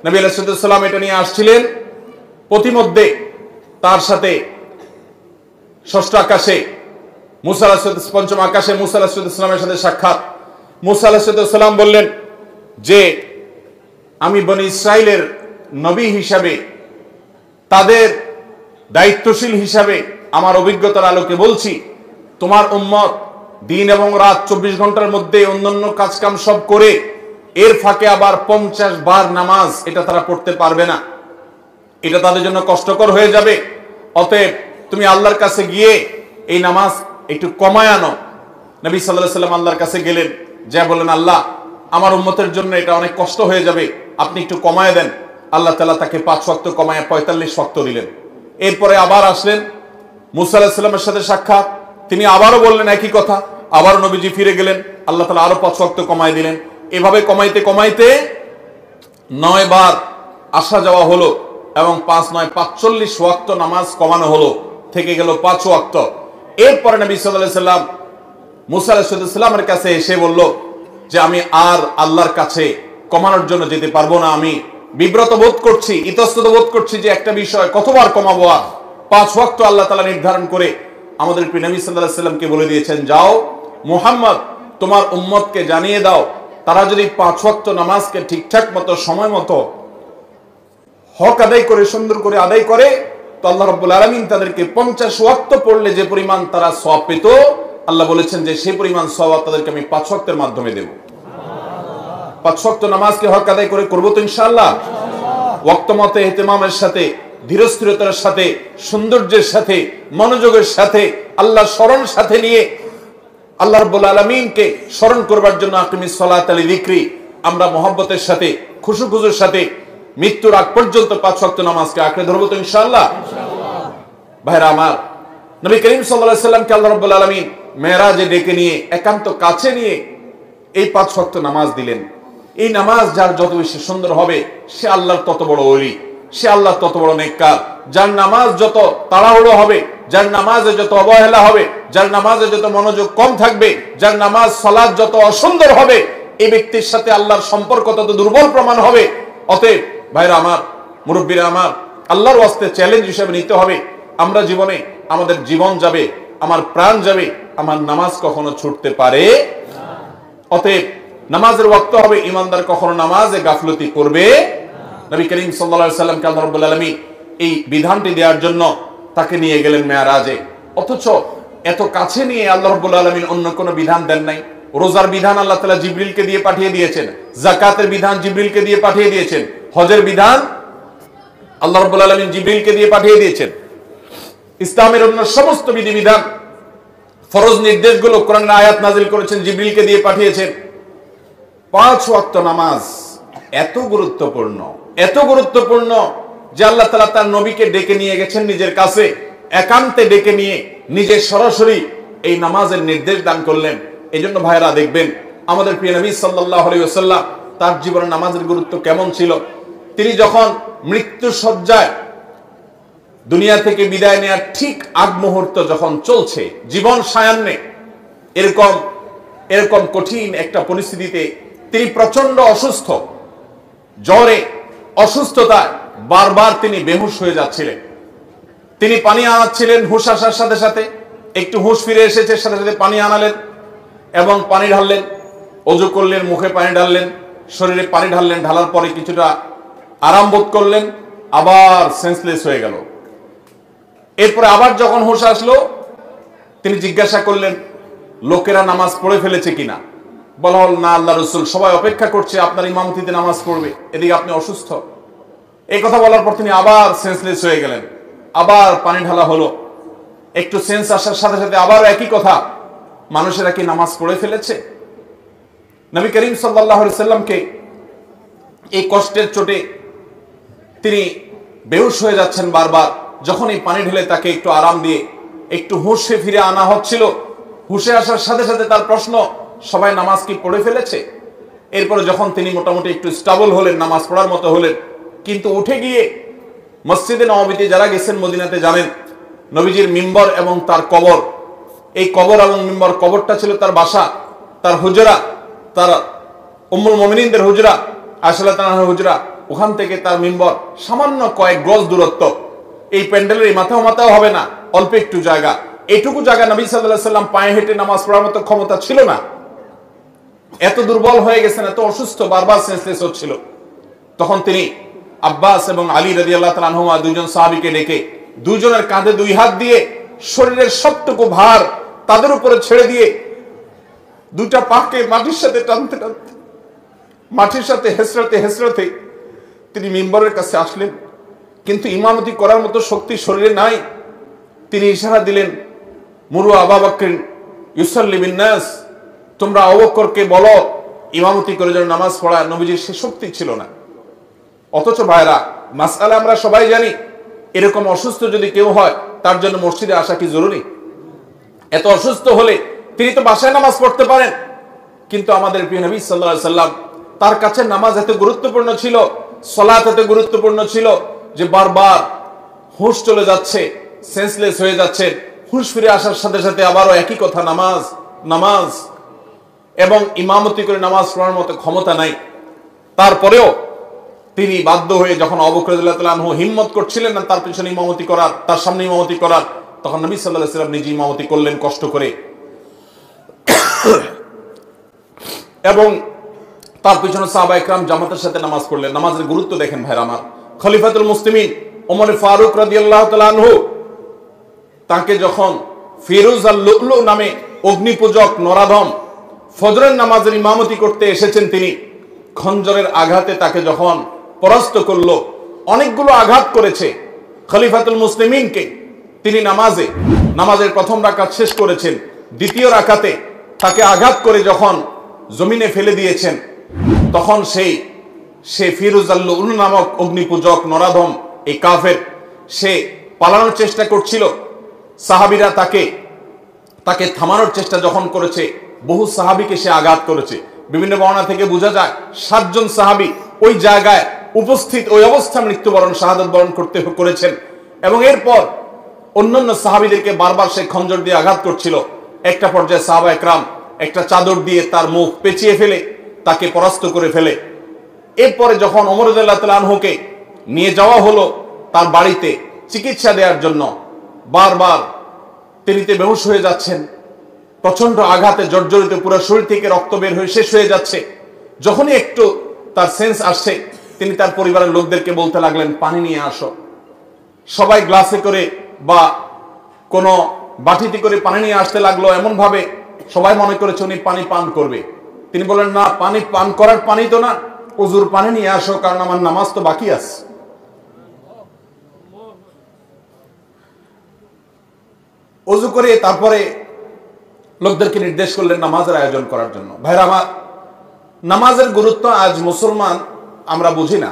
নবী আলাইহিস সালাম এটা নিয়ে আসছিলেন। প্রতিমধ্যে তার সাথে ষষ্ঠ আকাশে মুসা আলাইহিস সালাম, পঞ্চম আকাশে মুসা আলাইহিস সালামের সাথে সাক্ষাৎ। মুসা আলাইহিস সালাম বললেন যে আমি বনি ইসরাইলের নবী হিসাবে, তাদের দায়িত্বশীল হিসাবে আমার অভিজ্ঞতার আলোকে বলছি, তোমার উম্মত দিন এবং রাত 24 ঘন্টার মধ্যে অন্যান্য কাজকাম সব করে এর ফাঁকে আবার 50 বার নামাজ, এটা তারা পড়তে পারবে না, এটা তাদের জন্য কষ্টকর হয়ে যাবে। অতএব তুমি আল্লাহর কাছে গিয়ে এই নামাজ একটু কমায় আনো। নবী সাল্লাল্লাহু আলাইহি সাল্লাম আল্লাহর কাছে গেলেন, যা বলেন, আল্লাহ আমার উম্মতের জন্য এটা অনেক কষ্ট হয়ে যাবে, আপনি একটু কমায় দেন। আল্লাহ তাআলা তাকে 5 ওয়াক্ত কমায় 45 ওয়াক্ত দিলেন। এরপরে আবার আসলেন, মুসা আলাইহিস সালামের সাথে সাক্ষাৎ, তিনি আবারও বললেন একই কথা, আবারও নবীজি ফিরে গেলেন, আল্লাহ তাআলা আরো 5 ওয়াক্ত কমায় দিলেন। এভাবে কমাইতে কমাইতে 9 বার আসা যাওয়া হলো এবং 5 9 45 ওয়াক্ত নামাজ কমানো হলো, থেকে গেল 5 ওয়াক্ত। এরপরে নবী সাল্লাল্লাহু আলাইহি সাল্লাম মুসা আলাইহিস সালামের কাছে এসে বলল যে আমি আর আল্লাহর কাছে কমানোর জন্য যেতে পারবো না, আমি বিব্রত বোধ করছি, ইতস্তত বোধ করছি যে একটা বিষয় কতবার কমাবো। আর 5 ওয়াক্ত আল্লাহ তাআলা নির্ধারণ করে আমাদের প্রিয় নবী সাল্লাল্লাহু আলাইহি সাল্লামকে বলে দিয়েছেন, যাও মুহাম্মদ তোমার উম্মতকে জানিয়ে দাও, তারা যদি 5 ওয়াক্ত নামাজকে ঠিকঠাক মতো সময় মতো হক আদায় করে, সুন্দর করে আদায় করে, তো আল্লাহ রাব্বুল আলামিন তাদেরকে 50 ওয়াক্ত পড়লে যে পরিমাণ তারা সওয়াব পেত, আল্লাহ বলেছেন যে সেই পরিমাণ সওয়াব তাদেরকে আমি 5 ওয়াক্তের মাধ্যমে দেব। 5 ওয়াক্ত নামাজকে হক আদায় করে করবো তো ইনশাআল্লাহ। ওয়াক্ত মতে ইহতিমামের সাথে, ধীরস্থিরতার সাথে, সৌন্দর্যের সাথে, মনোযোগের সাথে, আল্লাহ স্মরণ সাথে নিয়ে আল্লাহ রাব্বুল আলামিনকে স্মরণ করবার জন্য আকিমিস সালাতা লিযিকরি, আমরা মহব্বতের সাথে, খুশুখুজুর সাথে মৃত্যুর আগ পর্যন্ত 5 ওয়াক্ত নামাজকে আঁকড়ে ধরবো তো ইনশাআল্লাহ। ভাইরা আমার, নবী করিম সাল্লাল্লাহু আলাইহি সাল্লামকে আল্লাহ রাব্বুল আলামিন মেরাজে ডেকে নিয়ে একান্ত কাছে নিয়ে এই 5 ওয়াক্ত নামাজ দিলেন। এই নামাজ যার যত বেশি সুন্দর হবে, সে আল্লাহর তত বড় ওলি, সে আল্লাহর তত বড় নেককার। যার নামাজ যত তাড়াহুড়ো হবে, যার নামাজে যত অবহেলা হবে, যার নামাজে যত মনোযোগ কম থাকবে, যার নামাজ সালাত যত অসুন্দর হবে, এই ব্যক্তির সাথে আল্লাহর সম্পর্ক তত দুর্বল প্রমাণ হবে। অতএব ভাইরা আমার, মুরব্বীরা আমার, আল্লাহর ওয়াস্তে চ্যালেঞ্জ হিসেবে নিতে হবে, আমরা জীবনে আমাদের জীবন যাবে, আমার প্রাণ যাবে, আমার নামাজ কখনো ছুটতে পারে। অতএব নামাজের ওয়াক্ত হবে, ইমানদার কখনো নামাজে গাফলতি করবে। নবী করিম সাল্লাল্লাহু আলাইহি সাল্লামকে আল্লাহ রাব্বুল আলামিন এই বিধানটি দেওয়ার জন্য তাকে নিয়ে গেলেন মেরাজে। অথচ এত কাছে নিয়ে আল্লাহ রাব্বুল আলামিন অন্য কোনো বিধান দেন নাই। রোজার বিধান আল্লাহ তাআলা জিবরিলকে দিয়ে পাঠিয়ে দিয়েছেন, যাকাতের বিধান জিবরিলকে দিয়ে পাঠিয়ে দিয়েছেন, হজের বিধান আল্লাহ রাব্বুল আলামিন জিবরিলকে দিয়ে পাঠিয়ে দিয়েছেন। ইসলামের অন্য সমস্ত বিধিবিধান, ফরজ নির্দেশগুলো কোরআনের আয়াত নাজিল করেছেন, জিবরিলকে দিয়ে পাঠিয়েছেন। 5 ওয়াক্ত নামাজ এত গুরুত্বপূর্ণ, এত গুরুত্বপূর্ণ যে আল্লাহ তাআলা তার নবীকে ডেকে নিয়ে গেছেন নিজের কাছে, একান্তে ডেকে নিয়ে নিজে সরাসরি এই নামাজের নির্দেশ দান করলেন। এই জন্য ভাইরা দেখবেন আমাদের প্রিয় নবী সাল্লাল্লাহু আলাইহি ওয়াসাল্লাম তার জীবনে নামাজের গুরুত্ব কেমন ছিল। তিনি যখন মৃত্যু সজ্জায় দুনিয়া থেকে বিদায় নেওয়ার ঠিক আগ মুহূর্ত যখন চলছে, জীবন সায়ান্নে, এরকম কঠিন একটা পরিস্থিতিতে তিনি প্রচন্ড অসুস্থ, জ্বরে, অসুস্থতায় বারবার তিনি বেহুশ হয়ে যাচ্ছিলেন। তিনি পানি আনাচ্ছিলেন, হুঁশ আসার সাথে সাথে একটু হুঁশ ফিরে এসেছে, সাথে সাথে পানি আনালেন এবং পানি ঢাললেন, ওযু করলেন, মুখে পানি ঢাললেন, শরীরে পানি ঢাললেন, ঢালার পরে কিছুটা আরাম বোধ করলেন, আবার সেন্সলেস হয়ে গেল। এরপরে আবার যখন হুঁশ আসলো, তিনি জিজ্ঞাসা করলেন লোকেরা নামাজ পড়ে ফেলেছে কিনা। বলা হল না আল্লাহ রাসূল, সবাই অপেক্ষা করছে আপনার ইমামতিতে নামাজ পড়বে, এদিকে আপনি অসুস্থ। এই কথা বলার পর তিনি আবার সেন্সলেস হয়ে গেলেন, আবার পানি ঢালা হলো, একটু সেন্স আসার সাথে সাথে আবার একই কথা, মানুষেরা কি নামাজ পড়ে ফেলেছে। নবী করিম সাল্লাল্লাহু আলাইহি সাল্লামকে এই কষ্টের চোটে তিনি বেহুশ হয়ে যাচ্ছেন বারবার। যখন এই পানি ঢেলে তাকে একটু আরাম দিয়ে একটু হুঁশে ফিরে আনা হচ্ছিল, হুঁশে আসার সাথে সাথে তার প্রশ্ন, সবাই নামাজ কি পড়ে ফেলেছে। এরপরে যখন তিনি মোটামুটি একটু স্টেবল হলেন, নামাজ পড়ার মতো হলেন, কিন্তু উঠে গিয়ে মসজিদে নববীতে যারা গেছেন মদিনাতে জানেন নবীজির মিম্বর এবং তার কবর, এই কবর এবং মিম্বর, কবরটা ছিল তার বাসা, তার হুজরা, তার উম্মুল মুমিনিনদের হুজরা, আয়েশা তাআলার হুজরা, ওখান থেকে তার মিম্বর সামান্য কয়েক গজ দূরত্ব। এই প্যান্ডেলের এই মাথাও হবে না, অল্প একটু জায়গা। এইটুকু জায়গা নবী সাল্লাল্লাহু আলাইহি সাল্লাম পায়ে হেঁটে নামাজ পড়ার মতো ক্ষমতা ছিল না। এত দুর্বল হয়ে গেছেন, এত অসুস্থ, বারবার সেন্সলেস হচ্ছিল। তখন তিনি আব্বাস এবং আলী রাদিয়াল্লাহু তাআলা আনহুমা, দুইজন সাহাবীকে ডেকে দুইজনের কাঁধে দুই হাত দিয়ে শরীরের সবটুকু ভার তাদের উপরে ছেড়ে দিয়ে দুইটা পাকে মাটির সাথে টানতে টানতে, মাটির সাথে হেসরাতে হেসরাতে তিনি মিম্বরের কাছে আসলেন। কিন্তু ইমামতি করার মতো শক্তি শরীরে নাই। তিনি ইশারা দিলেন, মুরু আবু বকর ইউসাল্লি বিন নাস, তোমরা আবু বকরকে বলো ইমামতি করে যেন নামাজ পড়ায়। নবীজির সে শক্তি ছিল না। অথচ ভাইরা, মাসআলা আমরা সবাই জানি, এরকম অসুস্থ যদি কেউ হয় তার জন্য মসজিদে আসা কি জরুরি? এত অসুস্থ হলে তিনি তো বাসায় নামাজ পড়তে পারেন। কিন্তু আমাদের প্রিয় নবী সাল্লাল্লাহু আলাইহি সাল্লাম, তার কাছে নামাজ এত গুরুত্বপূর্ণ ছিল, সালাত এত গুরুত্বপূর্ণ ছিল যে বারবার হুঁশ চলে যাচ্ছে, সেন্সলেস হয়ে যাচ্ছে, হুঁশ ফিরে আসার সাথে সাথে আবারও একই কথা, নামাজ নামাজ, এবং ইমামতি করে নামাজ পড়ার মতো ক্ষমতা নাই। তারপরেও তিনি বাধ্য হয়ে যখন আবু বকর রাদিয়াল্লাহু তাআলা আনহু হিম্মত করছিলেন না তার পিছনে ইমামতি করার, তার সামনে ইমামতি করার, তখন নবী সাল্লাল্লাহু আলাইহি ওয়াসাল্লাম নিজে ইমামতি করলেন কষ্ট করে। এবং তার পিছনে সাহাবায়ে কেরাম জামাতের সাথে নামাজ পড়লেন। নামাজের গুরুত্ব দেখেন ভাইরা আমার। খলিফাতুল মুসলিমিন ওমর ফারুক রাদিয়াল্লাহু তাআলা আনহু, তাকে যখন ফিরোজ আল লুলু নামে অগ্নিপূজক নরাধম ফজরের নামাজের ইমামতি করতে এসেছেন, তিনি খঞ্জরের আঘাতে তাকে যখন পরাস্ত করলো, অনেকগুলো আঘাত করেছে খলিফাতুল মুসলিমিনকে, তিনি নামাজের প্রথম রাকাত শেষ করেছেন, দ্বিতীয় রাকাতে তাকে আঘাত করে যখন জমিনে ফেলে দিয়েছেন, তখন সে ফিরোজ আল লুলু নামক অগ্নিপূজক নরাধম, এই কাফের, সে পালানোর চেষ্টা করছিল। সাহাবীরা তাকে থামানোর চেষ্টা যখন করেছে, বহু সাহাবীকে সে আঘাত করেছে। বিভিন্ন বর্ণনা থেকে বোঝা যায় 7 জন সাহাবী ওই জায়গায় উপস্থিত, ওই অবস্থা মৃত্যুবরণ, শাহাদাত বরণ করেছেন। এবং এরপর অন্যান্য সাহাবীদেরকে বারবার সে খঞ্জর দিয়ে আঘাত করছিল। একটা পর্যায়ে সাহাবায়ে কেরাম একটা চাদর দিয়ে তার মুখ পেঁচিয়ে ফেলে তাকে পরাস্ত করে ফেলে। এরপরে যখন ওমর রাদিয়াল্লাহু তাআলা আনহুকে নিয়ে যাওয়া হলো তার বাড়িতে চিকিৎসা দেওয়ার জন্য, বারবার তিনি বেহুশ হয়ে যাচ্ছেন, প্রচন্ড আঘাতে জর্জরিত, পুরো শরীর থেকে রক্ত বের হয়ে শেষ হয়ে যাচ্ছে। যখনই একটু তার সেন্স আসছে, তিনি তার পরিবারের লোকদেরকে বলতে লাগলেন, পানি নিয়ে আসো। সবাই গ্লাসে করে বা কোনো বাটিতে করে পানি নিয়ে আসতে লাগলো, এমন ভাবে সবাই মনে করেছে উনি পানি পান করবে। তিনি বলেন, না, পানি পান করার পানি তো না, ওযুর পানি নিয়ে আসো, কারণ আমার নামাজ তো বাকি আছে। ওযু করে তারপরে লোকদেরকে নির্দেশ করলেন নামাজের আয়োজন করার জন্য। ভাইরা আমার, নামাজের গুরুত্ব আজ মুসলমান আমরা বুঝি না।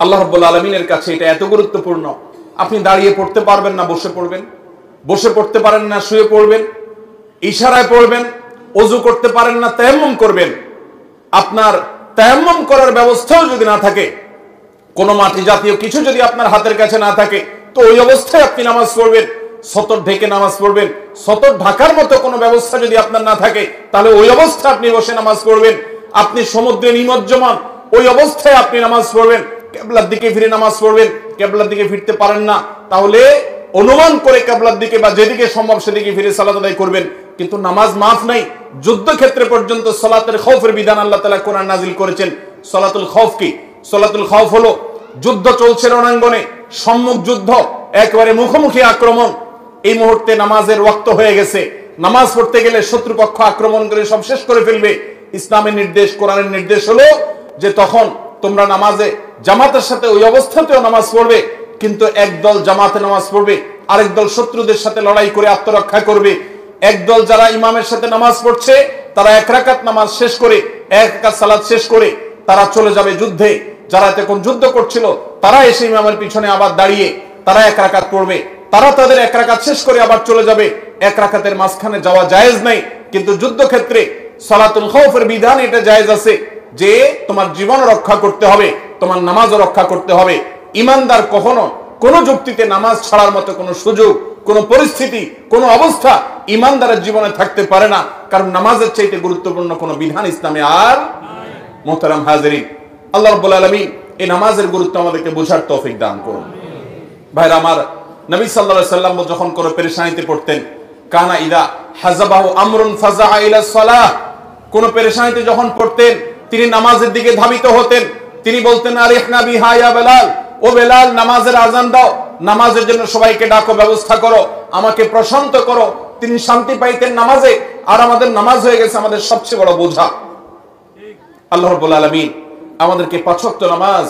আল্লাহ রাব্বুল আলামিনের কাছে এটা এত গুরুত্বপূর্ণ। আপনি দাঁড়িয়ে পড়তে পারবেন না, বসে পড়বেন, বসে পড়তে পারেন না, শুয়ে পড়বেন, ইশারায় পড়বেন। ওযু করতে পারেন না, তায়াম্মুম করবেন। আপনার তায়াম্মুম করার ব্যবস্থাও যদি না থাকে, কোনো মাটি জাতীয় কিছু যদি আপনার হাতের কাছে না থাকে, তো ওই অবস্থায় আপনি নামাজ পড়বেন। সতর ঢেকে নামাজ পড়বেন। সতর ঢাকার মতো কোনো ব্যবস্থা যদি আপনার না থাকে, তাহলে ওই অবস্থায় আপনি বসে নামাজ পড়বেন। আপনি সমুদ্রে নিমজ্জমান, ওই অবস্থায় আপনি নামাজ পড়বেন। কিবলার দিকে ফিরে নামাজ পড়বেন। কিবলার দিকে ফিরতে পারেন না, তাহলে অনুমান করে কিবলার দিকে বা যেদিকে সম্ভব সেদিকে ফিরে সালাত আদায় করবেন। কিন্তু নামাজ মাফ নাই। যুদ্ধক্ষেত্রে পর্যন্ত সালাতের খৌফের বিধান আল্লাহ তাআলা কোরআন নাজিল করেছেন। সালাতুল খৌফ কি? সালাতুল খৌফ হলো যুদ্ধ চলছে রণাঙ্গনে, সম্মুখ যুদ্ধ, একেবারে মুখোমুখি আক্রমণ। এই মুহূর্তে নামাজের ওয়াক্ত হয়ে গেছে। নামাজ পড়তে গেলে শত্রুপক্ষ আক্রমণ করে সব শেষ করে ফেলবে। ইসলামের নির্দেশ, কোরআনের নির্দেশ হলো যে তখন তোমরা নামাজে জামাতের সাথে ওই অবস্থাতেও নামাজ পড়বে, কিন্তু একদল জামাতে নামাজ পড়বে, আরেক দল শত্রুদের সাথে লড়াই করে আত্মরক্ষা করবে। একদল যারা ইমামের সাথে নামাজ পড়ছে, তারা এক রাকাত নামাজ শেষ করে, এক রাকাত সালাত শেষ করে তারা চলে যাবে যুদ্ধে। যারা তখন যুদ্ধ করছিল, তারা এসে ইমামের পিছনে আবার দাঁড়িয়ে তারা এক রাকাত পড়বে। তারা তাদের এক রাকাত শেষ করে আবার চলে যাবে। এক রাকাতের মাঝখানে যাওয়া জায়েজ নাই। কিন্তু যুদ্ধক্ষেত্রে সালাতুল খৌফের বিধান এটা জায়েজ আছে, যে তোমার জীবন রক্ষা করতে হবে, তোমার নামাজও রক্ষা করতে হবে। ইমানদার কখনো কোনো যুক্তিতে নামাজ ছাড়ার মতো কোনো সুযোগ, কোনো পরিস্থিতি, কোনো অবস্থা ইমানদারের জীবনে থাকতে পারে না। কারণ নামাজের চাইতে গুরুত্বপূর্ণ কোনো বিধান ইসলামে আর মোহতারাম হাজিরিন, আল্লাহ রাব্বুল আলামিন এই নামাজের গুরুত্ব আমাদেরকে বোঝার তৌফিক দান করুন। ভাইরা আমার, নবী সাল্লাল্লাহু আলাইহি সাল্লাম যখন কোনো পেরেশানিতে পড়তেন, কানা ইদা হাযাবাহু আমরুন ফাযাআ ইলা সালাহ, কোন পেরেশানিতে যখন পড়তেন তিনি নামাজের দিকে ধাবিত হতেন। তিনি বলতেন, আরিহনা বিহা ইয়া বেলাল, ও বেলাল নামাজের আযান দাও, নামাজের জন্য সবাইকে ডাকো, ব্যবস্থা করো, আমাকে প্রশান্ত করো। তিনি শান্তি পাইতেন নামাজে। আর আমাদের নামাজ হয়ে গেছে আমাদের সবচেয়ে বড় বোঝা। আল্লাহ রাব্বুল আলামিন আমাদেরকে 5 ওয়াক্ত নামাজ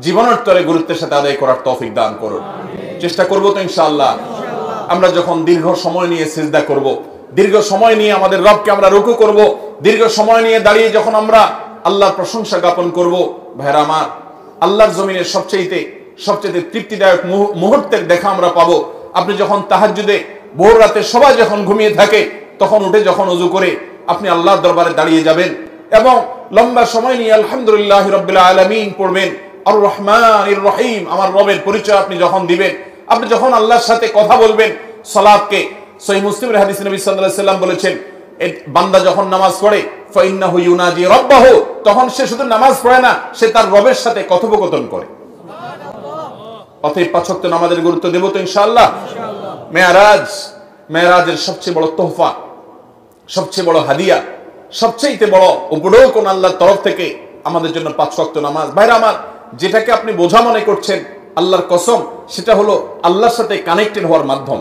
জীবনের তরে গুরুত্বের সাথে আদায় করার তৌফিক দান করুন। চেষ্টা করব তো ইনশাআল্লাহ। আমরা যখন দীর্ঘ সময় নিয়ে সিজদা করব, দীর্ঘ সময় নিয়ে আমাদের রবকে আমরা রুকু করব, দীর্ঘ সময় নিয়ে দাঁড়িয়ে যখন আমরা আল্লাহর প্রশংসা জ্ঞাপন করব, ভাইরা আমার, আল্লাহর জমিনের সবচেয়ে তৃপ্তিদায়ক মুহূর্তের দেখা আমরা পাবো। আপনি যখন তাহাজ্জুদে ভোর রাতে সবাই যখন ঘুমিয়ে থাকে, তখন উঠে যখন ওযু করে আপনি আল্লাহর দরবারে দাঁড়িয়ে যাবেন এবং লম্বা সময় নিয়ে আলহামদুলিল্লাহি রাব্বিল আলামিন পড়বেন। আর রহমানির রহিম, আমার রবের পরিচয় আপনি যখন দিবেন, আপনি যখন আল্লাহর সাথে কথা বলবেন। সালাতকে সহিহ মুসলিমের হাদিসে নবী সাল্লাল্লাহু আলাইহি সাল্লাম বলেছেন, বান্দা যখন নামাজ পড়ে ফাইন্নাহু ইউনাজি রাব্বাহু, তখন সে শুধু নামাজ পড়ে না, সে তার রবের সাথে কথোপকথন করে। অতএব 5 ওয়াক্ত নামাজের গুরুত্ব দেব তো ইনশাআল্লাহ। মেরাজের সবচেয়ে বড় তোহফা, সবচেয়ে বড় হাদিয়া, সবচেয়ে বড় উপঢৌকন কোন আল্লাহর তরফ থেকে আমাদের জন্য 5 ওয়াক্ত নামাজ। ভাইরা আমার, যেটাকে আপনি বোঝা মনে করছেন, আল্লাহর কসম, সেটা হলো আল্লাহর সাথে কানেক্টেড হওয়ার মাধ্যম।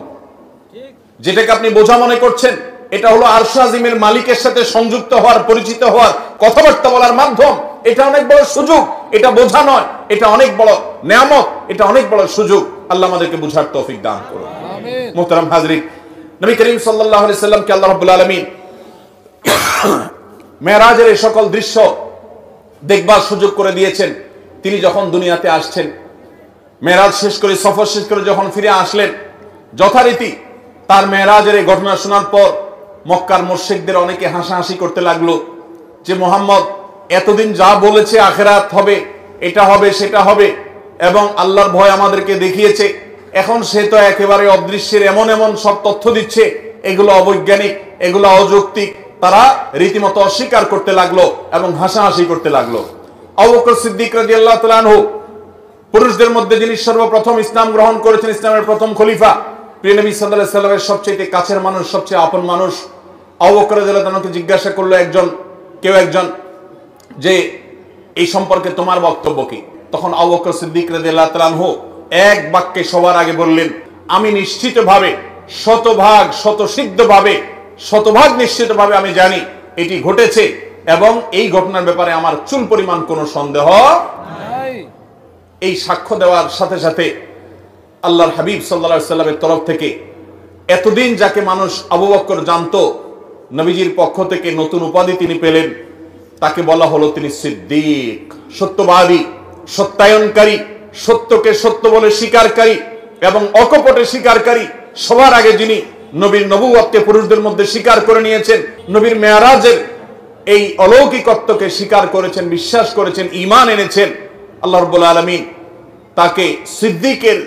যেটাকে আপনি বোঝা মনে করছেন, এটা হলো আরশ আজিমের মালিকের সাথে সংযুক্ত হওয়ার, পরিচিত হওয়ার, কথাবার্তা বলার মাধ্যম। এটা অনেক বড় সুযোগ, এটা বোঝা নয়, এটা অনেক বড় নেয়ামত, এটা অনেক বড় সুযোগ। আল্লাহ আমাদেরকে বুঝার তৌফিক দান করুন। আমিন। মুহতারাম হাজরিন, নবী করিম সাল্লাল্লাহু আলাইহি সাল্লামকে আল্লাহ রাব্বুল আলামিন মেরাজের এই সকল দৃশ্য দেখবার সুযোগ করে দিয়েছেন। তিনি যখন দুনিয়াতে আসছেন, মেরাজ শেষ করে, সফর শেষ করে যখন ফিরে আসলেন, যথারীতি তার মেরাজের এই ঘটনা শোনার পর মক্কার মুশরিকদের অনেকে হাসাহাসি করতে লাগলো যে মুহাম্মদ এতদিন যা বলেছে আখিরাত হবে, এটা হবে, সেটা হবে, এবং আল্লাহর ভয় আমাদেরকে দেখিয়েছে, এখন সে তো একেবারে অদৃশ্যের এমন এমন সব তথ্য দিচ্ছে, এগুলো অবৈজ্ঞানিক, এগুলো অযৌক্তিক। তারা রীতিমতো অস্বীকার করতে লাগলো এবং হাসাহাসি করতে লাগলো। আবু বকর সিদ্দিক রাদিয়াল্লাহু তাআলা আনহু, পুরুষদের মধ্যে যিনি সর্বপ্রথম ইসলাম গ্রহণ করেছেন, ইসলামের প্রথম খলিফা, প্রিয় নবী সাল্লাল্লাহু আলাইহি সাল্লামের সবচেয়ে কাছের মানুষ, সবচেয়ে আপন মানুষ, আবু বকর রাদিয়াল্লাহু তাআলাকে জিজ্ঞাসা করলো কেউ একজন যে এই সম্পর্কে তোমার বক্তব্য কি? তখন আবু বকর সিদ্দিক রাদিয়াল্লাহু তাআলা আনহু এক বাক্যে সবার আগে বললেন, আমি নিশ্চিতভাবে, শতভাগ নিশ্চিতভাবে আমি জানি এটি ঘটেছে এবং এই ঘটনার ব্যাপারে আমার চুল পরিমাণ কোনো সন্দেহ নাই। এই সাক্ষ্য দেওয়ার সাথে সাথে আল্লাহর হাবিব সাল্লাল্লাহু আলাইহি সাল্লামের তরফ থেকে এতদিন যাকে মানুষ আবু বকর জানতো, নবীজির পক্ষ থেকে নতুন উপাধি তিনি পেলেন। তাকে বলা হলো তিনি সিদ্দিক, সত্যবাদী, সত্যায়নকারী, সত্যকে সত্য বলে স্বীকারকারী এবং অকপটে স্বীকারকারী। সবার আগে যিনি নবীর নবুয়তকে পুরুষদের মধ্যে স্বীকার করে নিয়েছেন, নবীর মেরাজের এই অলৌকিকত্বকে স্বীকার করেছেন, বিশ্বাস করেছেন, ঈমান এনেছেন, আল্লাহ রাব্বুল আলামিন তাকে সিদ্দিকের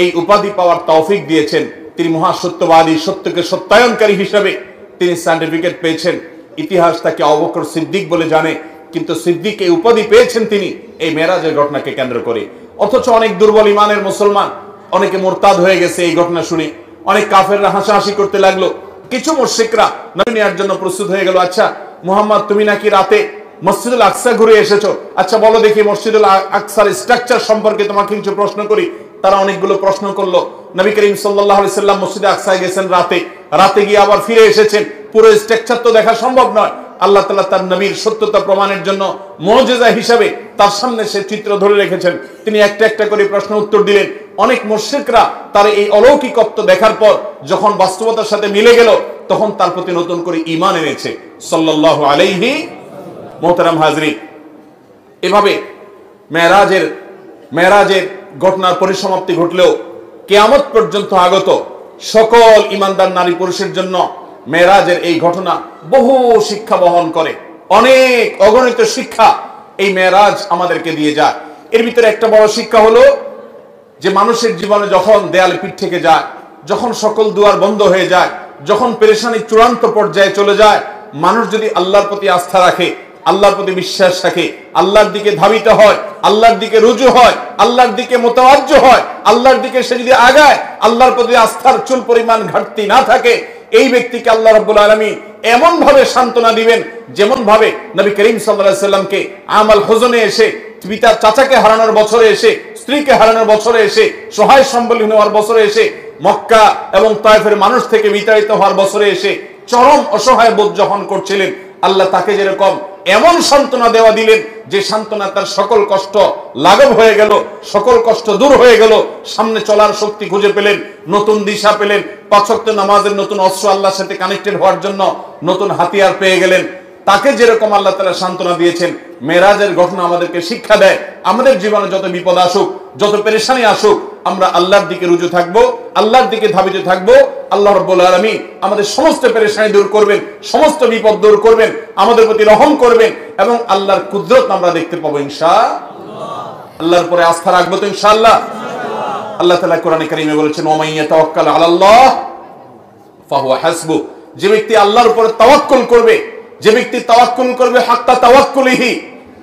এই উপাধি পাওয়ার তৌফিক দিয়েছেন। তিনি মহাসত্যবাদী, সত্যকে সত্যায়নকারী হিসেবে তিনি সার্টিফিকেট পেয়েছেন। ইতিহাস তাকে আবু বকর সিদ্দিক বলে জানে, কিন্তু সিদ্দিক এই উপাধি পেয়েছেন তিনি এই মেরাজের ঘটনাকে কেন্দ্র করে। অথচ অনেক দুর্বল ইমানের মুসলমান, অনেকে মোরতাদ হয়ে গেছে এই ঘটনা শুনে। অনেক কাফেররা হাসাহাসি করতে লাগলো, কিছু মুশরিকরা নবী নেওয়ার জন্য প্রস্তুত হয়ে গেল। আচ্ছা মুহাম্মদ, তুমি নাকি রাতে মসজিদুল আকসা ঘুরে এসেছো, আচ্ছা বলো দেখি মসজিদুল আকসার স্ট্রাকচার সম্পর্কে তোমাকে কিছু প্রশ্ন করি। তারা অনেকগুলো প্রশ্ন করলো। নবী করিম সাল্লাল্লাহু আলাইহি সাল্লাম মসজিদে আকসায় গেছেন রাতে গিয়ে আবার ফিরে এসেছেন, পুরো স্ট্রাকচার তো দেখা সম্ভব নয়। আল্লাহ তাআলা তার নবীর সত্যতা প্রমাণের জন্য মুজিজা হিসাবে তার সামনে সে চিত্র ধরে রেখেছেন। তিনি একটা একটা করে প্রশ্ন উত্তর দিলেন। অনেক মুশরিকরা তার এই অলৌকিকত্ব দেখার পর যখন বাস্তবতার সাথে মিলে গেল, তখন তার প্রতি নতুন করে ঈমান এনেছে সাল্লাল্লাহু আলাইহি মুহতারাম হাজরিন। এভাবে মেরাজের ঘটনার পরিসমাপ্তি ঘটলেও কিয়ামত পর্যন্ত আগত সকল ঈমানদার নারী পুরুষের জন্য মেরাজের এই ঘটনা বহু শিক্ষা বহন করে। অনেক অগণিত শিক্ষা এই মেরাজ আমাদেরকে দিয়ে যায়। এর ভিতরে একটা বড় শিক্ষা হলো যে মানুষের জীবনে যখন দেয়ালে পিঠ থেকে যায়, যখন সকল দুয়ার বন্ধ হয়ে যায়, যখন পেরেশানি চূড়ান্ত পর্যায়ে চলে যায়, মানুষ যদি আল্লাহর প্রতি আস্থা রাখে, আল্লাহর প্রতি বিশ্বাস রাখে, আল্লাহর দিকে ধাবিত হয়, আল্লাহর দিকে রুজু হয়, আল্লাহর দিকে মুতাওয়াজ্জহ হয়, আল্লাহর দিকে সে যদি আগায়, আল্লাহর প্রতি আস্থার চুল পরিমাণ ঘাটতি না থাকে, এই ব্যক্তিকে আল্লাহ রাব্বুল আলামিন এমন ভাবে সান্ত্বনা দিবেন যেমন ভাবে নবী করিম সাল্লাল্লাহু আলাইহি সাল্লামকে আমাল হুজনে এসে, পিতার চাচাকে হারানোর বছরে এসে, স্ত্রীকে হারানোর বছরে এসে, সহায় সম্বলহীন হওয়ার বছরে এসে, মক্কা এবং তায়েফের মানুষ থেকে বিতাড়িত হওয়ার বছরে এসে চরম অসহায় বোধ যখন করছিলেন, আল্লাহ তাকে যেরকম এমন সান্ত্বনা দেওয়া দিলেন যে সান্ত্বনা তার সকল কষ্ট লাঘব হয়ে গেল, সকল কষ্ট দূর হয়ে গেল, সামনে চলার শক্তি খুঁজে পেলেন, নতুন দিশা পেলেন, ৫ ওয়াক্ত নামাজের নতুন অস্ত্র আল্লাহর সাথে কানেক্টেড হওয়ার জন্য নতুন হাতিয়ার পেয়ে গেলেন। তাকে যেরকম আল্লাহ তাআলা সান্ত্বনা দিয়েছেন, মেরাজের ঘটনা আমাদেরকে শিক্ষা দেয় আমাদের জীবনে যত বিপদ আসুক, যত পেরেশানি আসুক, আমরা আল্লাহর দিকে রুজু থাকবো, আল্লাহর দিকে ধাবিত থাকবো। আল্লাহ রাব্বুল আলামিন আমাদের সমস্ত পেরেশানি দূর করবেন, সমস্ত বিপদ দূর করবেন, আমাদের প্রতি রহম করবেন এবং আল্লাহর কুদরত আমরা দেখতে পাবো ইনশাআল্লাহ। আল্লাহর উপরে আস্থা রাখবো তো ইনশাআল্লাহ। আল্লাহ তাআলা কোরআনে কারীমে বলেছেন, ওয়া মান ইয়াতাওয়াক্কাল আলাল্লাহ ফাহুয়া হাসবুহ। যে ব্যক্তি আল্লাহর উপরে তাওয়াক্কুল করবে, যে ব্যক্তি তাওয়াক্কুল করবে হাক্কা তাওয়াক্কুলিহি,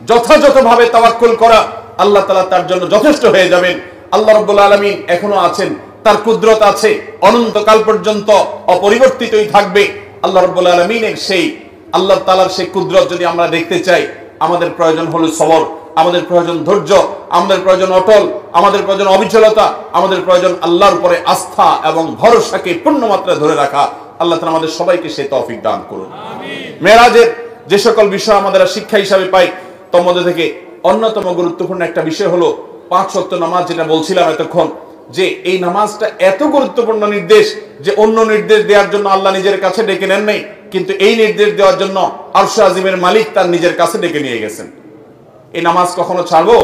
যথাযথভাবে তাওয়াক্কুল করা, আল্লাহ তাআলা তার জন্য যথেষ্ট হয়ে যাবেন। আল্লাহ রাব্বুল আলামিন এখনো আছেন, তার কুদরত আছে, অনন্তকাল পর্যন্ত অপরিবর্তিতই থাকবে। আল্লাহ রাব্বুল আলামিনের সেই আল্লাহ তাআলার সেই কুদরত যদি আমরা দেখতে চাই, আমাদের প্রয়োজন হলো সবর, আমাদের প্রয়োজন ধৈর্য, আমাদের প্রয়োজন অটল, আমাদের প্রয়োজন অবিচলতা, আমাদের প্রয়োজন আল্লাহর উপরে আস্থা এবং ভরসাকে পূর্ণ মাত্রায় ধরে রাখা। আল্লাহ তাআলা আমাদের সবাইকে সেই তৌফিক দান করুন। মেরাজের যে সকল বিষয় আমাদের শিক্ষা হিসাবে পাই, তার মধ্যে থেকে অন্যতম গুরুত্বপূর্ণ একটা বিষয় হলো ৫ ওয়াক্ত নামাজ, যেটা বলছিলাম এতক্ষণ, যে এই নামাজটা এত গুরুত্বপূর্ণ নির্দেশ যে অন্য নির্দেশ দেওয়ার জন্য আল্লাহ নিজের কাছে ডেকে নেন নাই, কিন্তু এই নির্দেশ দেওয়ার জন্য আরশ আজিমের মালিক তার নিজের কাছে ডেকে নিয়ে গেছেন। এই নামাজ কখনো ছাড়বো?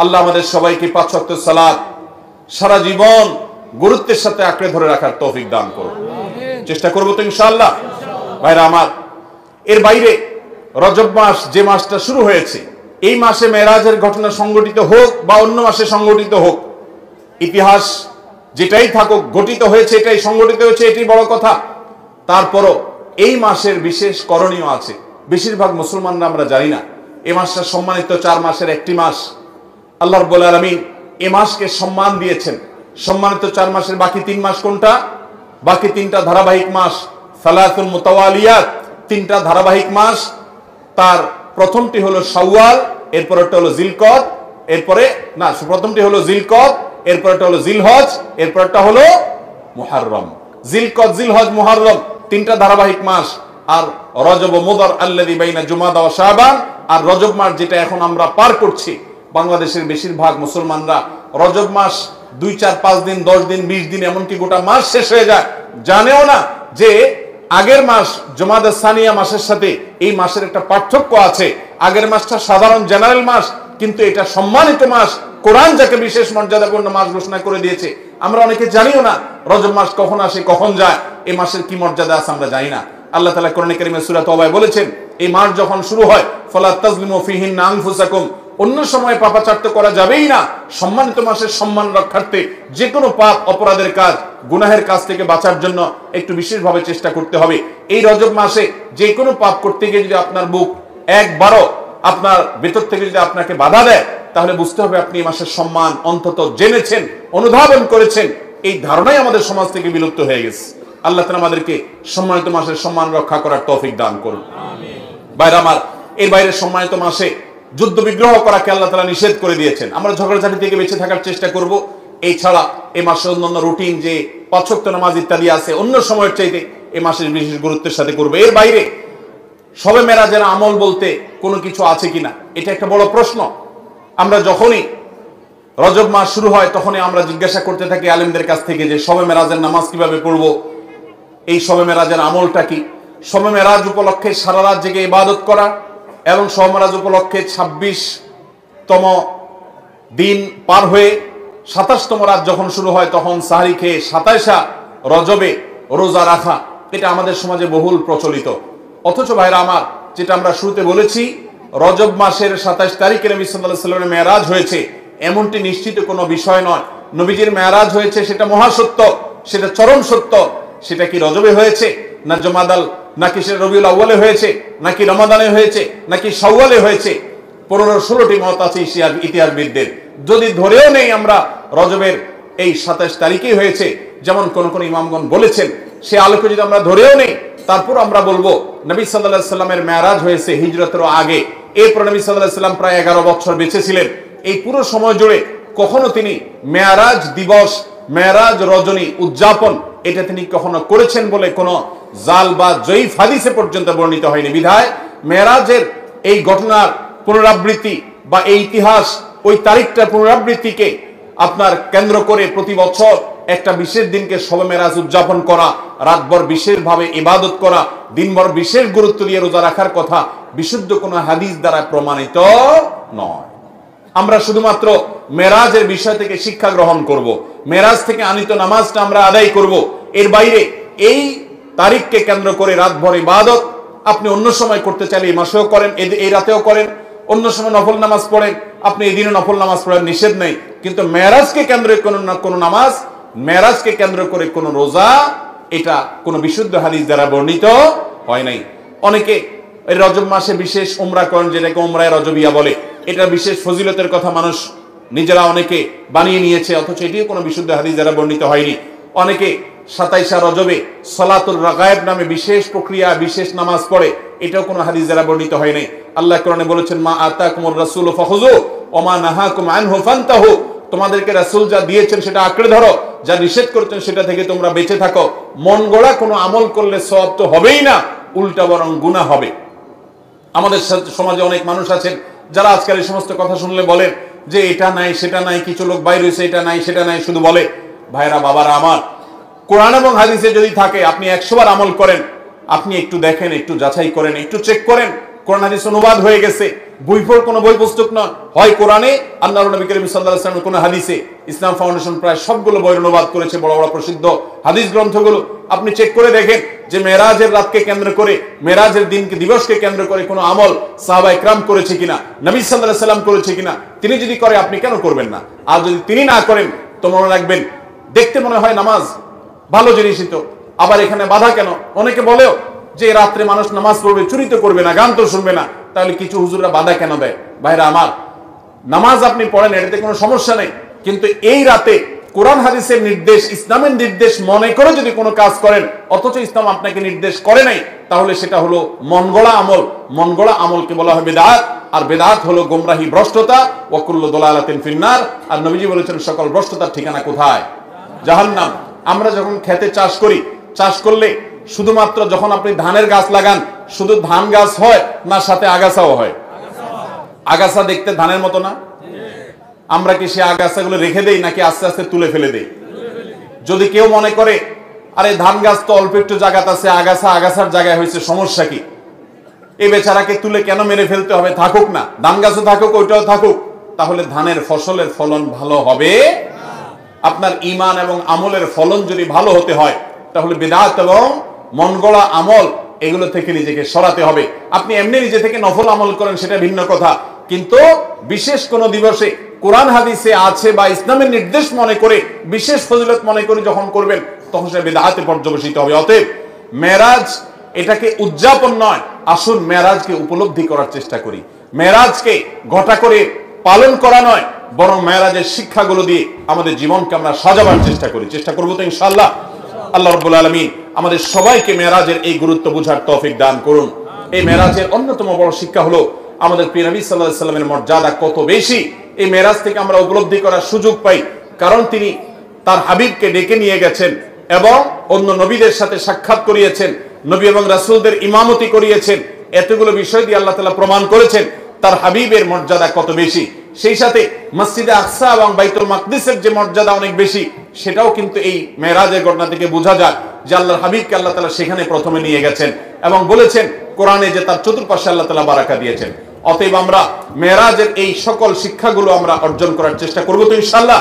আল্লাহ আমাদের সবাইকে ৫ ওয়াক্ত সালাত সারা জীবন গুরুত্বের সাথে আঁকড়ে ধরে রাখার তৌফিক দান করুন। চেষ্টা করবো তো ইনশাআল্লাহ। ভাইরা আমার, এর বাইরে রজব মাস যে মাসটা শুরু হয়েছে, এই মাসে মেরাজের ঘটনা সংঘটিত হোক বা অন্য মাসে সংঘটিত হোক, ইতিহাস যেটাই থাকুক, ঘটিত হয়েছে, এটাই সংঘটিত হয়েছে, এটাই বড় কথা। তারপরও এই মাসের বিশেষ করণীয় আছে, বেশিরভাগ মুসলমানরা আমরা জানি না। এই মাসটা সম্মানিত 4 মাসের একটি মাস। আল্লাহ রাব্বুল আলামিন এই মাসকে সম্মান দিয়েছেন। সম্মানিত 4 মাসের বাকি 3 মাস কোনটা? বাকি 3টা ধারাবাহিক মাস, সালাতুল মুতাওয়ালিয়াত, 3টা ধারাবাহিক মাস। তার প্রথমটি হলো শাওয়াল, এরপরটা হলো জিলকদ, এরপরে না, প্রথমটি হলো জিলকদ, এরপরটা হলো জিলহজ, এরপরটা হলো মুহররম। জিলকদ, জিলহজ, মুহররম 3টা ধারাবাহিক মাস। আর রজব ও মুদর আল্লাযী বাইনা জুমাদা ওয়া শাবান, আর রজব মাস যেটা এখন আমরা পার করছি, বাংলাদেশের বেশিরভাগ মুসলমানরা রজব মাস 2, 4, 5 দিন, 10 দিন, 20 দিন, এমনকি গোটা মাস শেষ হয়ে যায়, জানেও না যে আগের মাস জুমাদা সানিয়া মাসের সাথে এই মাসের একটা পার্থক্য আছে। আগের মাসটা সাধারণ জেনারেল মাস, কিন্তু এটা সম্মানিত মাস, কোরআন যাকে বিশেষ মর্যাদাপূর্ণ মাস ঘোষণা করে দিয়েছে। আমরা অনেকে জানিও না রজব মাস কখন আসে কখন যায়, এই মাসের কি মর্যাদা আছে আমরা জানি না। আল্লাহ তাআলা কোরআনে কারীমে সূরা তওবায় বলেছেন, এই মাস যখন শুরু হয় ফালা তাজলিমু ফিহিন্না আনফুসাকুম, অন্য সময় পাপাচার্য করা যাবেই না। সম্মানিত মাসের সম্মান রক্ষার্থে যে কোনো পাপ অপরাধের কাজ, গুনাহের কাজ থেকে বাঁচার জন্য একটু বিশেষভাবে চেষ্টা করতে হবে। এই রজব মাসে যে কোনো পাপ করতে গিয়ে যদি আপনার বুক একবারও আপনার ভেতর থেকে যদি আপনাকে বাধা দেয়, তাহলে বুঝতে হবে আপনি এই মাসের সম্মান অন্তত জেনেছেন, অনুধাবন করেছেন। এই ধারণাই আমাদের সমাজ থেকে বিলুপ্ত হয়ে গেছে। আল্লাহ তাআলা আমাদেরকে সম্মানিত মাসের সম্মান রক্ষা করার তৌফিক দান করুন। ভাইরা আমার, এর বাইরে সম্মানিত মাসে যুদ্ধ বিগ্রহ করাকে আল্লাহ তাআলা নিষেধ করে দিয়েছেন। আমরা ঝগড়াঝাটি থেকে বেঁচে থাকার চেষ্টা করব। এই ছাড়া এই মাসে অন্যান্য রুটিন যে 5 ওয়াক্ত নামাজ ইত্যাদি আছে, অন্য সময়ের চাইতে এই মাসের বিশেষ গুরুত্বের সাথে করবে। এর বাইরে শবে মেরাজের আমল বলতে কোনো কিছু আছে কিনা, এটা একটা বড় প্রশ্ন। আমরা যখনই রজব মাস শুরু হয় তখনই আমরা জিজ্ঞাসা করতে থাকি আলেমদের কাছ থেকে যে শবে মেরাজের নামাজ কিভাবে পড়বো, এই শবে মেরাজের আমলটা কি। শবে মেরাজ উপলক্ষে সারা রাত জেগে ইবাদত করা এবং শবে মেরাজ উপলক্ষে 26তম দিন পার হয়ে 27তম রাত যখন শুরু হয় তখন সাহরি খেয়ে 27 রজবে রোজা রাখা, এটা আমাদের সমাজে বহুল প্রচলিত। অথচ ভাইরা আমার, যেটা আমরা শুরুতে বলেছি, রজব মাসের 27 তারিখে নবী সাল্লাল্লাহু আলাইহি ওয়াসাল্লামের মেরাজ হয়েছে এমনটি নিশ্চিত কোনো বিষয় নয়। নবীজির মেরাজ হয়েছে সেটা মহাসত্য, সেটা চরম সত্য। সেটা কি রজবে হয়েছে, না জুমাদাল, নাকি সেটা রবিউল আউয়ালে হয়েছে, নাকি রমাদানে হয়েছে, নাকি শাওয়ালে হয়েছে, 15-16টি মত আছে ইতিহাসবিদদের। যদি ধরেও নেই আমরা রজবের এই 27 তারিখেই হয়েছে, যেমন কোন কোন ইমামগণ বলেছেন, সে আলোকে যদি আমরা ধরেও নেই, তারপর আমরা বলবো নবী সাল্লাল্লাহু আলাইহি সাল্লামের মেরাজ হয়েছে হিজরতের আগে। এরপর নবী সাল্লাল্লাহু আলাইহি সাল্লাম প্রায় 11 বছর বেঁচে ছিলেন। এই পুরো সময় জুড়ে কখনো তিনি মেরাজ দিবস, মেরাজ রজনী উদযাপন এটা তিনি কখনো করেছেন বলে কোনো জাল বা জয়ীফ হাদিসে পর্যন্ত বর্ণিত হয়নি। বিধায় মেরাজের এই ঘটনার পুনরাবৃত্তি বা এই ইতিহাস, ওই তারিখটার পুনরাবৃত্তিকে আপনার কেন্দ্র করে প্রতি বছর একটা বিশেষ দিনকে শবে মেরাজ উদযাপন করা, রাতভর বিশেষভাবে ইবাদত করা, দিনভর বিশেষ গুরুত্ব দিয়ে রোজা রাখার কথা বিশুদ্ধ কোনো হাদিস দ্বারা প্রমাণিত নয়। আমরা শুধুমাত্র মেরাজের বিষয় থেকে শিক্ষা গ্রহণ করব, মেরাজ থেকে আনিত নামাজটা আমরা আদায় করব। এর বাইরে এই তারিখকে কেন্দ্র করে রাতভর ইবাদত আপনি অন্য সময় করতে চাইলে এই মাসেও করেন, এই রাতেও করেন, অন্য সময় নফল নামাজ পড়েন, আপনি এই দিনে নফল নামাজ পড়ার নিষেধ নেই। কিন্তু মেরাজকে কেন্দ্র করে কোনো নামাজ, মেরাজকে কেন্দ্র করে কোনো রোজা, এটা কোনো বিশুদ্ধ হাদিস দ্বারা বর্ণিত হয় নাই। অনেকে এই রজব মাসে বিশেষ উমরা করেন, যেটাকে উমরায়ে রজবিয়া বলে। এটা বিশেষ ফজিলতের কথা মানুষ নিজেরা অনেকে বানিয়ে নিয়েছে, অথচ এটিও কোনো বিশুদ্ধ হাদিস দ্বারা বর্ণিত হয়নি। অনেকে 27 রজবে সালাতুল রাগায়েব নামে বিশেষ প্রক্রিয়া, বিশেষ নামাজ পড়ে, এটাও কোনো হাদিস দ্বারা বর্ণিত হয় নাই। আল্লাহ কোরআনে বলেছেন, মা আতাকুমুর রাসূলু ফাখুযু ওয়া মা নাহাকুম আনহু ফান্তাহু, তোমাদেরকে রাসূল যা দিয়েছেন সেটা আঁকড়ে ধরো, যা নিষেধ করেছেন সেটা থেকে তোমরা বেঁচে থাকো। মন গড়া কোনো আমল করলে সওয়াব তো হবেই না, উল্টা বরং গুনাহ হবে। আমাদের সমাজে অনেক মানুষ আছেন যারা আজকাল এই সমস্ত কথা শুনলে বলেন যে এটা নাই সেটা নাই, কিছু লোক বাইরে হয়েছে, এটা নাই সেটা নাই শুধু বলে। ভাইরা বাবারা আমার, কোরআন এবং হাদিসে যদি থাকে আপনি 100 বার আমল করেন, আপনি একটু দেখেন, একটু যাচাই করেন, একটু চেক করেন। কোরআন হাদিস অনুবাদ হয়ে গেছে, কোনো বই পুস্তক নয়, হয় কোরআনে, আল্লাহর নবী করিম সাল্লাল্লাহু আলাইহি ওয়াসাল্লামের কোন হাদিসে। ইসলাম ফাউন্ডেশন প্রায় সবগুলো বইয়ের অনুবাদ করেছে, বড় বড় প্রসিদ্ধ হাদিস গ্রন্থগুলো। আপনি চেক করে দেখেন যে মেরাজের রাতকে কেন্দ্র করে, মেরাজের দিনকে, দিবসকে কেন্দ্র করে কোনো আমল সাহাবা ইকরাম করেছে কিনা, নবী সাল্লাল্লাহু আলাইহি ওয়াসাল্লাম করেছে কিনা। তিনি যদি করে আপনি কেন করবেন না? আর যদি তিনি না করেন তো মনে রাখবেন, দেখতে মনে হয় নামাজ ভালো জিনিসই তো, আবার এখানে বাধা কেন? অনেকে বলেও যে রাত্রে মানুষ নামাজ পড়বে, চুরি তো করবে না, গান তো শুনবে না, তাহলে কিছু হুজুররা বাধা কেন দেয়? ভাইরা আমার, নামাজ আপনি পড়েন, এটাতে কোনো সমস্যা নেই, কিন্তু এই রাতে কোরআন হাদিসের নির্দেশ, ইসলামের নির্দেশ মনে করে যদি কোনো কাজ করেন, অথচ ইসলাম আপনাকে নির্দেশ করে নাই, তাহলে সেটা হলো মন গড়া আমল। মন গড়া আমলকে বলা হয় বিদআত, আর বিদআত হলো গোমরাহি, ভ্রষ্টতা। ওয়া কুল্লু দালালাতিন ফিন্নার, আর নবীজি বলেছেন সকল ভ্রষ্টতার ঠিকানা কোথায়? জাহান্নাম। আমরা যখন খেতে চাষ করি, চাষ করলে শুধুমাত্র যখন আপনি ধানের গাছ লাগান, শুধু ধান গাছ হয় না সাথে আগাছাও হয়? আগাছা দেখতে ধানের মতো না? আমরা কি সে আগাছাগুলো রেখে দেই নাকি আস্তে আস্তে তুলে ফেলে দেই? যদি কেউ মনে করে আরে ধান গাছ তো অল্প একটু জায়গাতে আছে, আগাছা আগাছার জায়গায় হয়েছে, সমস্যা কি? এই বেচারাকে তুলে কেন মেরে ফেলতে হবে? থাকুক না, ধান গাছও থাকুক, ওইটাও থাকুক, তাহলে ধানের ফসলের ফলন ভালো হবে। আপনার ঈমান এবং আমলের ফলন যদি ভালো হতে হয় তাহলে বিদআত এবং মন গড়া আমল এগুলো থেকে নিজেকে সরাতে হবে। আপনি এমনি নিজে থেকে নফল আমল করেন সেটা ভিন্ন কথা, কিন্তু বিশেষ কোন দিবসে কোরআন হাদিসে আছে বা ইসলামের নির্দেশ মনে করে বিশেষ ফজিলত মনে করে যখন করবেন তখন সেটা বিদআতে পর্যবসিত হবে। অতএব মেরাজ এটাকে উদযাপন নয়, আসুন মেরাজকে উপলব্ধি করার চেষ্টা করি। মেরাজকে ঘটা করে পালন করা নয়, বরং মেরাজের শিক্ষাগুলো দিয়ে আমাদের জীবনকে আমরা সাজাবার চেষ্টা করব তো ইনশাআল্লাহ। আল্লাহ রাব্বুল আলামিন আমাদের সবাইকে মেরাজের এই গুরুত্ব বুঝার তৌফিক দান করুন। এই মেরাজের অন্যতম বড় শিক্ষা হলো আমাদের প্রিয় নবী সাল্লাল্লাহু আলাইহি সাল্লামের মর্যাদা কত বেশি। এই মেরাজ থেকে আমরা উপলব্ধি করার সুযোগ পাই, কারণ তিনি তার হাবিবকে ডেকে নিয়ে গেছেন এবং অন্য নবীদের সাথে সাক্ষাৎ করিয়েছেন, নবী এবং রাসূলদের ইমামতি করিয়েছেন। এতগুলো বিষয় দিয়ে আল্লাহ তাআলা প্রমাণ করেছেন তার হাবিবের মর্যাদা কত বেশি। সেই সাথে মসজিদে আকসা এবং বাইতুল মাকদিসের যে মর্যাদা অনেক বেশি, সেটাও কিন্তু এই মেরাজের ঘটনা থেকে বোঝা যায় যে আল্লাহর হাবিবকে আল্লাহ তাআলা সেখানে প্রথমে নিয়ে গেছেন এবং বলেছেন কোরআনে যে তার চতুর্পাশে আল্লাহ তাআলা বারাকা দিয়েছেন। অতএব আমরা মেরাজের এই সকল শিক্ষাগুলো আমরা অর্জন করার চেষ্টা করব তো ইনশাআল্লাহ।